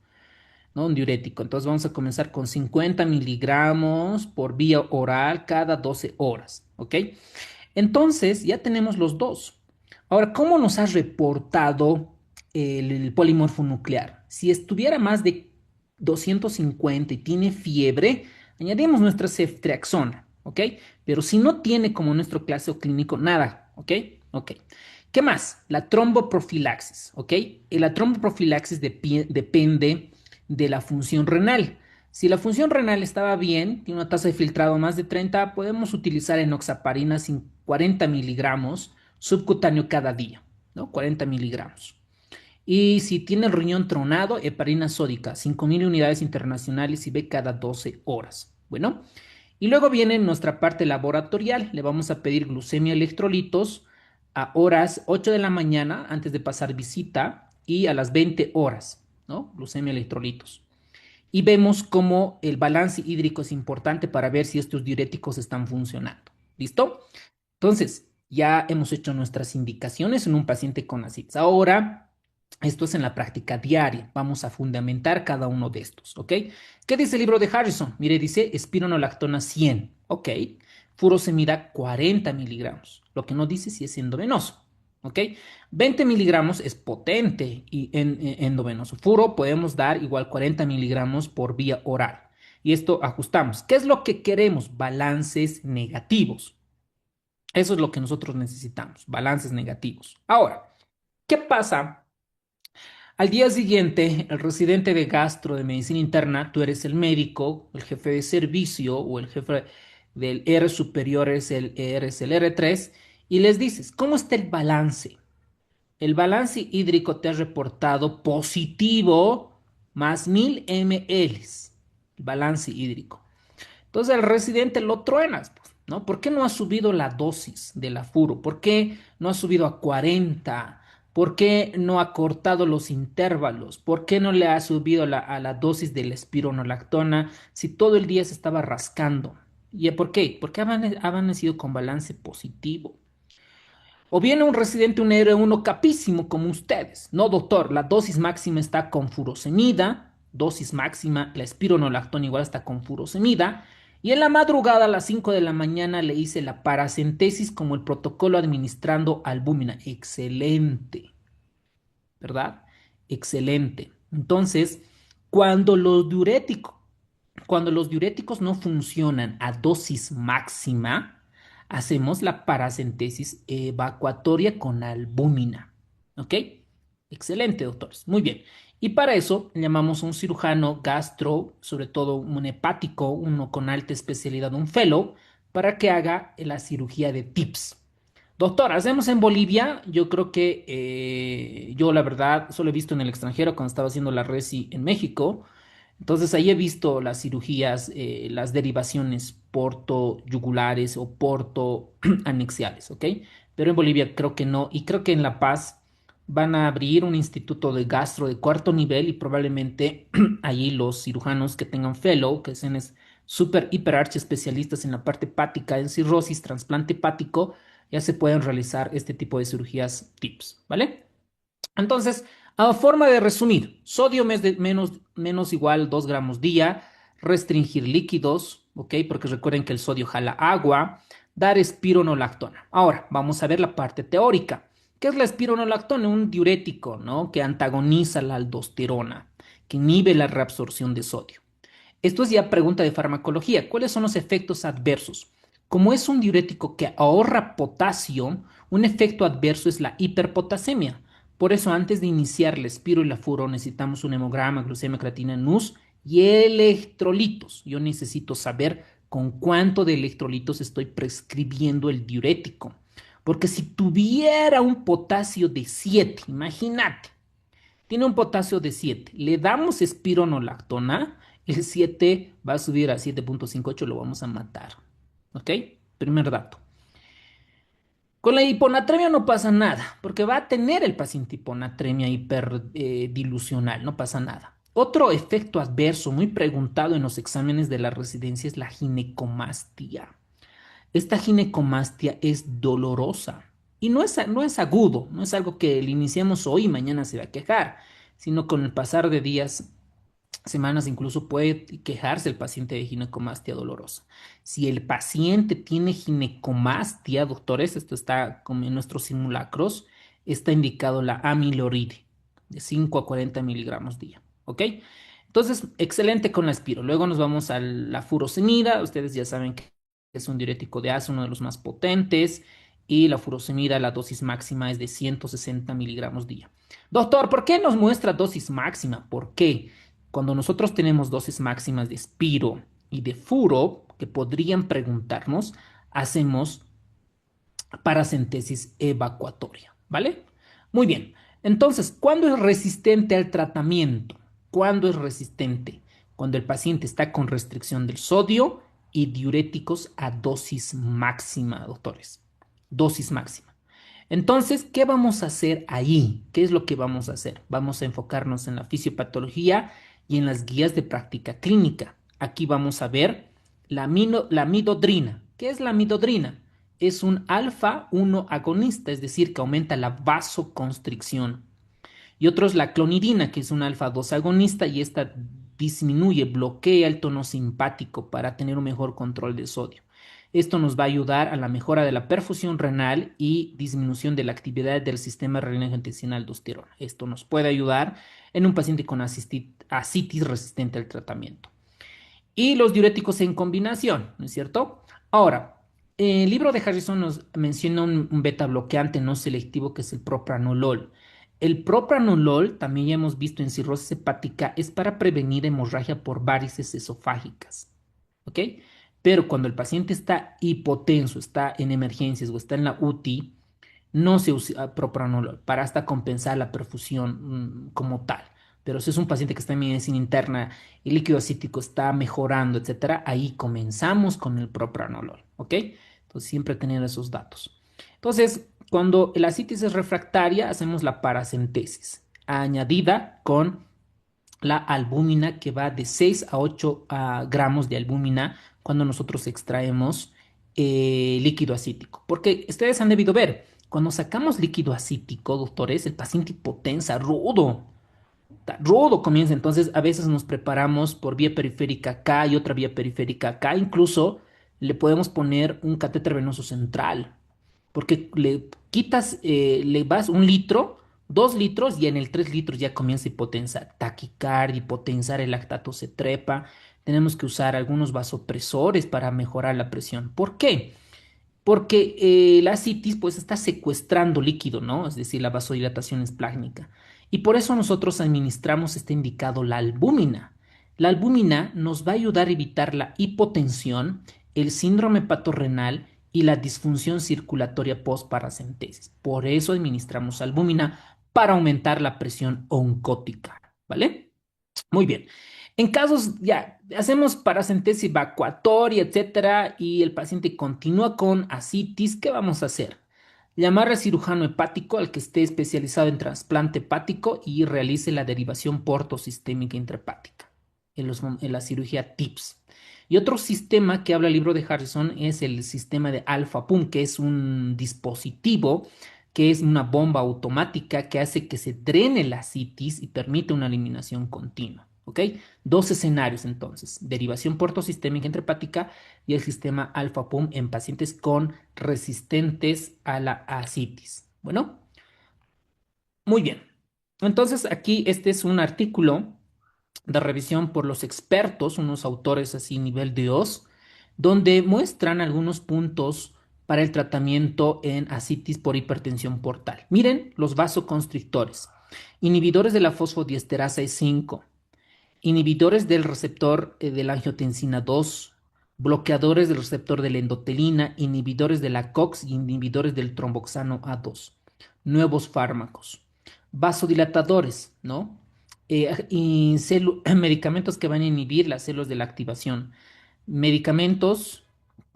¿no? Un diurético. Entonces vamos a comenzar con 50 miligramos por vía oral cada 12 horas, ¿ok? Entonces, ya tenemos los dos. Ahora, ¿cómo nos ha reportado el polimorfo nuclear? Si estuviera más de 250 y tiene fiebre, añadimos nuestra ceftriaxona, ¿ok? Pero si no tiene como nuestro clase clínico, nada, ¿ok? Ok. ¿Qué más? La tromboprofilaxis, ¿ok? La tromboprofilaxis depende de la función renal. Si la función renal estaba bien, tiene una tasa de filtrado más de 30, podemos utilizar enoxaparina sin 40 miligramos subcutáneo cada día, ¿no? 40 miligramos. Y si tiene el riñón tronado, heparina sódica, 5.000 unidades internacionales y ve cada 12 horas. Bueno, y luego viene nuestra parte laboratorial. Le vamos a pedir glucemia electrolitos a horas 8 de la mañana antes de pasar visita y a las 20 horas, ¿no? Glucemia electrolitos y vemos cómo el balance hídrico es importante para ver si estos diuréticos están funcionando. ¿Listo? Entonces, ya hemos hecho nuestras indicaciones en un paciente con ascites. Ahora, esto es en la práctica diaria. Vamos a fundamentar cada uno de estos, ¿ok? ¿Qué dice el libro de Harrison? Mire, dice espironolactona 100, ¿ok? Furosemida 40 miligramos, lo que no dice si es endovenoso, ¿ok? 20 miligramos es potente y endovenoso. Furo podemos dar igual 40 miligramos por vía oral. Y esto ajustamos. ¿Qué es lo que queremos? Balances negativos. Eso es lo que nosotros necesitamos, balances negativos. Ahora, ¿qué pasa? Al día siguiente, el residente de gastro de medicina interna, tú eres el médico, el jefe de servicio o el jefe del R superior eres el R3 y les dices, ¿cómo está el balance? El balance hídrico te ha reportado positivo más 1000 ml. El balance hídrico. Entonces el residente lo truenas, pues, ¿no? ¿Por qué no ha subido la dosis del afuro? ¿Por qué no ha subido a 40? ¿Por qué no ha cortado los intervalos? ¿Por qué no le ha subido a la dosis de la espironolactona si todo el día se estaba rascando? ¿Y por qué? Porque ha amanecido con balance positivo. O viene un residente, un R1 capísimo como ustedes. No, doctor, la dosis máxima está con furosemida, dosis máxima, la espironolactona igual está con furosemida. Y en la madrugada a las 5 de la mañana le hice la paracentesis como el protocolo administrando albúmina. Excelente, ¿verdad? Excelente. Entonces, cuando los diuréticos, cuando los diuréticos no funcionan a dosis máxima, hacemos la paracentesis evacuatoria con albúmina. ¿Ok? Excelente, doctores. Muy bien. Y para eso llamamos a un cirujano gastro, sobre todo un hepático, uno con alta especialidad, un fellow, para que haga la cirugía de TIPS. Doctor, hacemos en Bolivia. Yo creo que yo la verdad solo he visto en el extranjero cuando estaba haciendo la resi en México. Entonces ahí he visto las cirugías, las derivaciones porto-yugulares o porto-anexiales, ¿ok? Pero en Bolivia creo que no. Y creo que en La Paz van a abrir un instituto de gastro de cuarto nivel y probablemente allí los cirujanos que tengan fellow, que sean súper, hiper, archi especialistas en la parte hepática, en cirrosis, trasplante hepático, ya se pueden realizar este tipo de cirugías TIPS, ¿vale? Entonces, a forma de resumir, sodio menos igual 2 gramos día, restringir líquidos, ¿ok? Porque recuerden que el sodio jala agua, dar espironolactona. Ahora, vamos a ver la parte teórica. ¿Qué es la espironolactona? Un diurético, ¿no? Que antagoniza la aldosterona, que inhibe la reabsorción de sodio. Esto es ya pregunta de farmacología. ¿Cuáles son los efectos adversos? Como es un diurético que ahorra potasio, un efecto adverso es la hiperpotasemia. Por eso, antes de iniciar el espiro y la furo, necesitamos un hemograma, glucemia, creatina, NUS y electrolitos. Yo necesito saber con cuánto de electrolitos estoy prescribiendo el diurético. Porque si tuviera un potasio de 7, imagínate, tiene un potasio de 7. Le damos espironolactona, el 7 va a subir a 7,58, lo vamos a matar. ¿Ok? Primer dato. Con la hiponatremia no pasa nada, porque va a tener el paciente hiponatremia hiperdilucional, no pasa nada. Otro efecto adverso muy preguntado en los exámenes de la residencia es la ginecomastia. Esta ginecomastia es dolorosa y no es agudo, no es algo que le iniciamos hoy y mañana se va a quejar, sino con el pasar de días, semanas, incluso puede quejarse el paciente de ginecomastia dolorosa. Si el paciente tiene ginecomastia, doctores, esto está como en nuestros simulacros, está indicado la amiloride de 5 a 40 miligramos día, ¿ok? Entonces, excelente con la espiro. Luego nos vamos a la furosemida. Ustedes ya saben que es un diurético de asa, uno de los más potentes. Y la furosemida, la dosis máxima es de 160 miligramos día. Doctor, ¿por qué nos muestra dosis máxima? ¿Por qué? Cuando nosotros tenemos dosis máximas de espiro y de furo, que podrían preguntarnos, hacemos paracentesis evacuatoria, ¿vale? Muy bien. Entonces, ¿cuándo es resistente al tratamiento? ¿Cuándo es resistente? Cuando el paciente está con restricción del sodio y diuréticos a dosis máxima, doctores. Dosis máxima. Entonces, ¿qué vamos a hacer ahí? ¿Qué es lo que vamos a hacer? Vamos a enfocarnos en la fisiopatología y en las guías de práctica clínica. Aquí vamos a ver la midodrina. ¿Qué es la midodrina? Es un alfa 1 agonista, es decir, que aumenta la vasoconstricción. Y otro es la clonidina, que es un alfa 2 agonista y esta disminuye, bloquea el tono simpático para tener un mejor control del sodio. Esto nos va a ayudar a la mejora de la perfusión renal y disminución de la actividad del sistema renina-angiotensina aldosterona. Esto nos puede ayudar en un paciente con asitis resistente al tratamiento. Y los diuréticos en combinación, ¿no es cierto? Ahora, el libro de Harrison nos menciona un beta bloqueante no selectivo que es el propranolol. El propranolol, también ya hemos visto en cirrosis hepática, es para prevenir hemorragia por varices esofágicas. ¿Ok? Pero cuando el paciente está hipotenso, está en emergencias o está en la UTI, no se usa propranolol para hasta compensar la perfusión como tal. Pero si es un paciente que está en medicina interna, el líquido acítico está mejorando, etcétera, ahí comenzamos con el propranolol, ¿ok? Entonces siempre tener esos datos. Entonces, cuando la asitis es refractaria, hacemos la paracentesis añadida con la albúmina que va de 6 a 8 gramos de albúmina cuando nosotros extraemos líquido acítico. Porque ustedes han debido ver, cuando sacamos líquido acítico, doctores, el paciente hipotensa, rudo, rudo comienza. Entonces, a veces nos preparamos por vía periférica acá y otra vía periférica acá. Incluso le podemos poner un catéter venoso central porque le quitas, le vas 1 litro, 2 litros y en el 3 litros ya comienza hipotensa, taquicardia, hipotensar, el lactato se trepa. Tenemos que usar algunos vasopresores para mejorar la presión. ¿Por qué? Porque la citis pues está secuestrando líquido, ¿no? Es decir, la vasodilatación es plásmica. Y por eso nosotros administramos, está indicado la albúmina. La albúmina nos va a ayudar a evitar la hipotensión, el síndrome patorrenal y la disfunción circulatoria post-paracentesis. Por eso administramos albúmina para aumentar la presión oncótica, ¿vale? Muy bien. En casos, ya, hacemos paracentesis evacuatoria, etcétera, y el paciente continúa con asitis, ¿qué vamos a hacer? Llamar al cirujano hepático, al que esté especializado en trasplante hepático y realice la derivación portosistémica intrahepática en la cirugía TIPS. Y otro sistema que habla el libro de Harrison es el sistema de Alpha Pum, que es un dispositivo que es una bomba automática que hace que se drene la citis y permite una eliminación continua. ¿Ok? Dos escenarios entonces, derivación portosistémica intrahepática y el sistema alfa-PUM en pacientes con resistentes a la ascitis. Bueno, muy bien. Entonces aquí este es un artículo de revisión por los expertos, unos autores así nivel Dios, donde muestran algunos puntos para el tratamiento en ascitis por hipertensión portal. Miren los vasoconstrictores, inhibidores de la fosfodiesterasa E5, inhibidores del receptor de la angiotensina 2, bloqueadores del receptor de la endotelina, inhibidores de la COX y inhibidores del tromboxano A2. Nuevos fármacos. Vasodilatadores, ¿no? Y medicamentos que van a inhibir las células de la activación. Medicamentos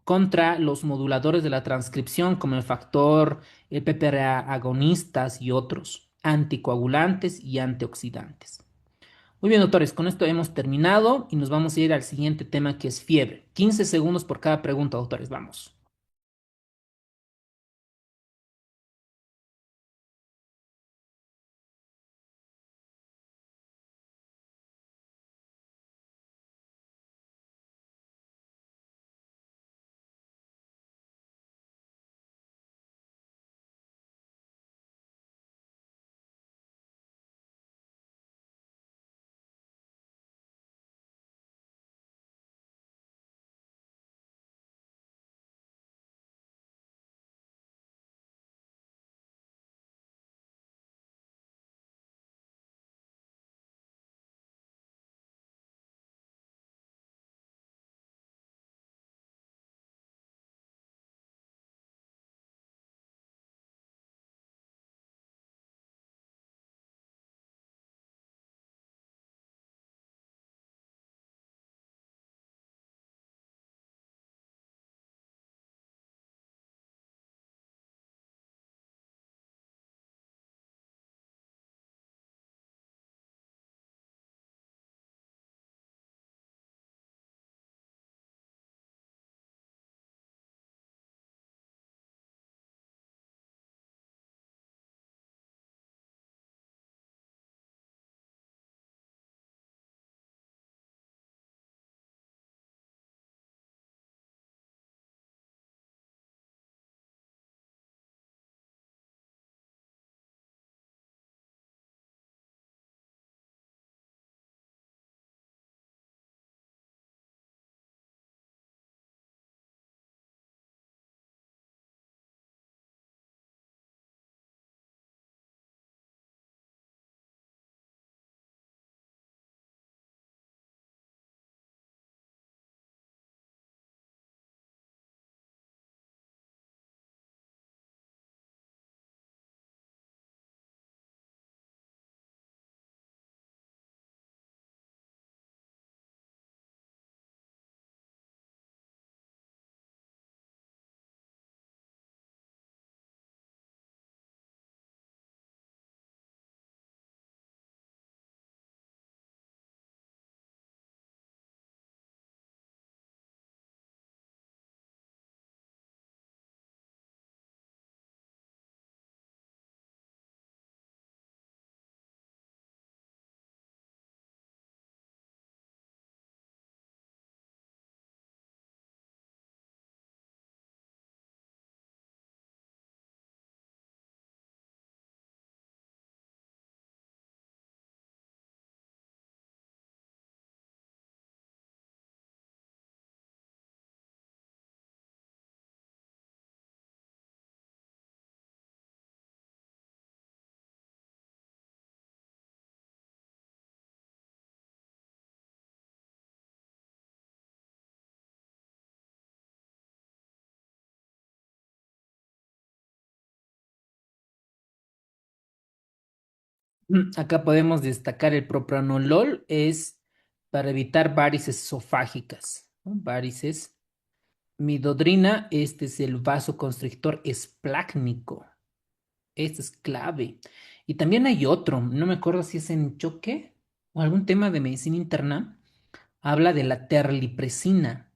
contra los moduladores de la transcripción como el factor, el PPRA agonistas y otros, anticoagulantes y antioxidantes. Muy bien, doctores, con esto hemos terminado y nos vamos a ir al siguiente tema que es fiebre. 15 segundos por cada pregunta, doctores, vamos. Acá podemos destacar el propranolol, es para evitar varices esofágicas, ¿no? Varices. Midodrina, este es el vasoconstrictor esplácnico. Este es clave. Y también hay otro, no me acuerdo si es en choque o algún tema de medicina interna. Habla de la terlipresina.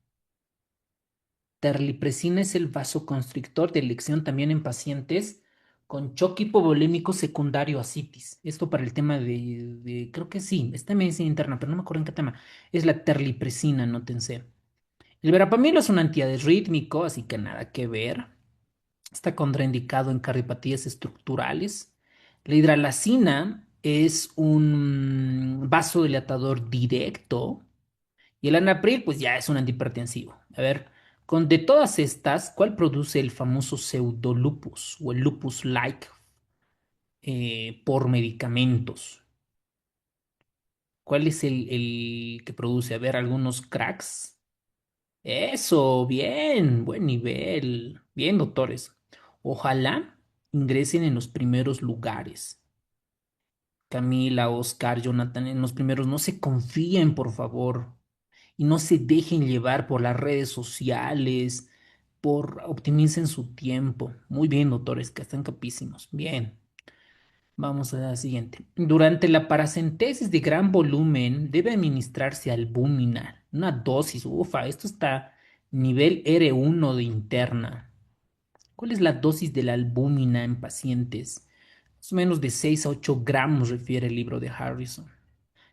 Terlipresina es el vasoconstrictor de elección también en pacientes con choque hipovolémico secundario a citis. Esto para el tema creo que sí, está en medicina interna, pero no me acuerdo en qué tema. Es la terlipresina, nótense. El verapamilo es un antiarrítmico, así que nada que ver. Está contraindicado en cardiopatías estructurales. La hidralacina es un vasodilatador directo y el anapril pues ya es un antihipertensivo. A ver, de todas estas, ¿cuál produce el famoso pseudolupus o el lupus-like por medicamentos? ¿Cuál es el que produce? A ver, algunos cracks. Eso, bien, buen nivel. Bien, doctores. Ojalá ingresen en los primeros lugares. Camila, Oscar, Jonathan, en los primeros, no se confíen, por favor, y no se dejen llevar por las redes sociales, optimicen su tiempo. Muy bien, doctores, que están capísimos. Bien. Vamos a la siguiente. Durante la paracentesis de gran volumen debe administrarse albúmina, una dosis, ufa, esto está nivel R1 de interna. ¿Cuál es la dosis de la albúmina en pacientes? Más o menos de 6 a 8 gramos, refiere el libro de Harrison.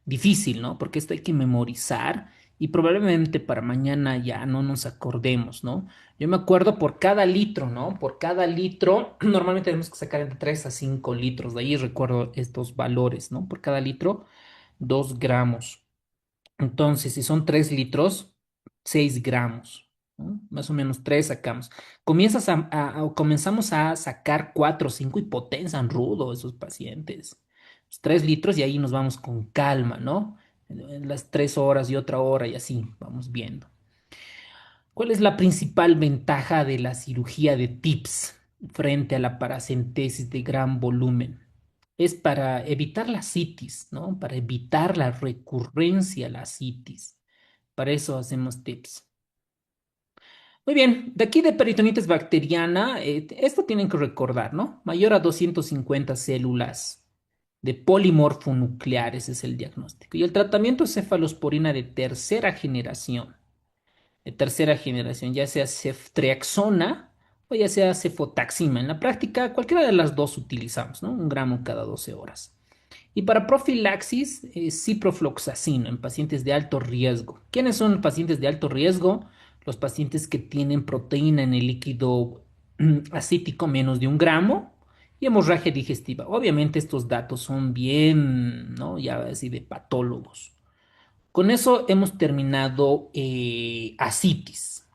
Difícil, ¿no? Porque esto hay que memorizar y probablemente para mañana ya no nos acordemos, ¿no? Yo me acuerdo por cada litro, ¿no? Por cada litro, normalmente tenemos que sacar entre 3 a 5 litros, de ahí recuerdo estos valores, ¿no? Por cada litro, 2 gramos. Entonces, si son 3 litros, 6 gramos, ¿no? Más o menos 3 sacamos. Comenzamos a sacar 4 o 5 y potencian rudo esos pacientes. 3 litros y ahí nos vamos con calma, ¿no? En las 3 horas y otra hora y así, vamos viendo. ¿Cuál es la principal ventaja de la cirugía de TIPS frente a la paracentesis de gran volumen? Es para evitar la citis, ¿no? Para evitar la recurrencia a la citis. Para eso hacemos TIPS. Muy bien, de aquí de peritonitis bacteriana, esto tienen que recordar, ¿no? Mayor a 250 células de polimorfonucleares es el diagnóstico. Y el tratamiento es cefalosporina de tercera generación, ya sea ceftriaxona o ya sea cefotaxima. En la práctica, cualquiera de las dos utilizamos, ¿no? 1 gramo cada 12 horas. Y para profilaxis, ciprofloxacino en pacientes de alto riesgo. ¿Quiénes son pacientes de alto riesgo? Los pacientes que tienen proteína en el líquido acítico menos de 1 gramo y hemorragia digestiva. Obviamente estos datos son bien, ¿no? Ya así de patólogos. Con eso hemos terminado asitis.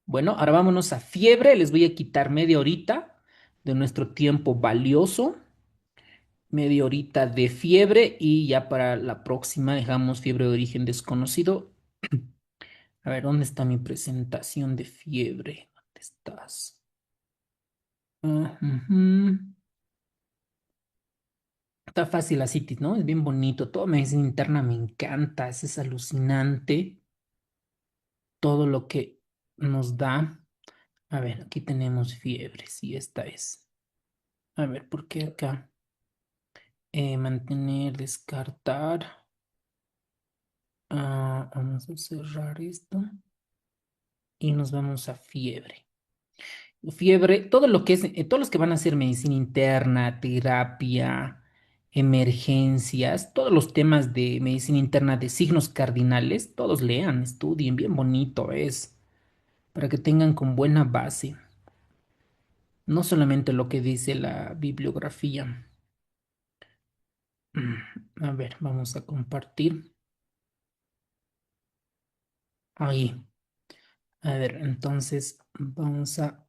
Bueno, ahora vámonos a fiebre. Les voy a quitar media horita de nuestro tiempo valioso. Media horita de fiebre y ya para la próxima dejamos fiebre de origen desconocido. A ver, ¿dónde está mi presentación de fiebre? ¿Dónde estás? Ah, ujú. Está fácil la citis, ¿no? Es bien bonito. Todo medicina interna me encanta. Es alucinante todo lo que nos da. A ver, aquí tenemos fiebre. Sí, esta es. A ver, ¿por qué acá? Mantener, descartar. Vamos a cerrar esto y nos vamos a fiebre. Fiebre, todo lo que es, todos los que van a hacer medicina interna, terapia, emergencias, todos los temas de medicina interna de signos cardinales, todos lean, estudien, bien bonito es, para que tengan con buena base, no solamente lo que dice la bibliografía. A ver, vamos a compartir. Ahí. A ver, entonces vamos a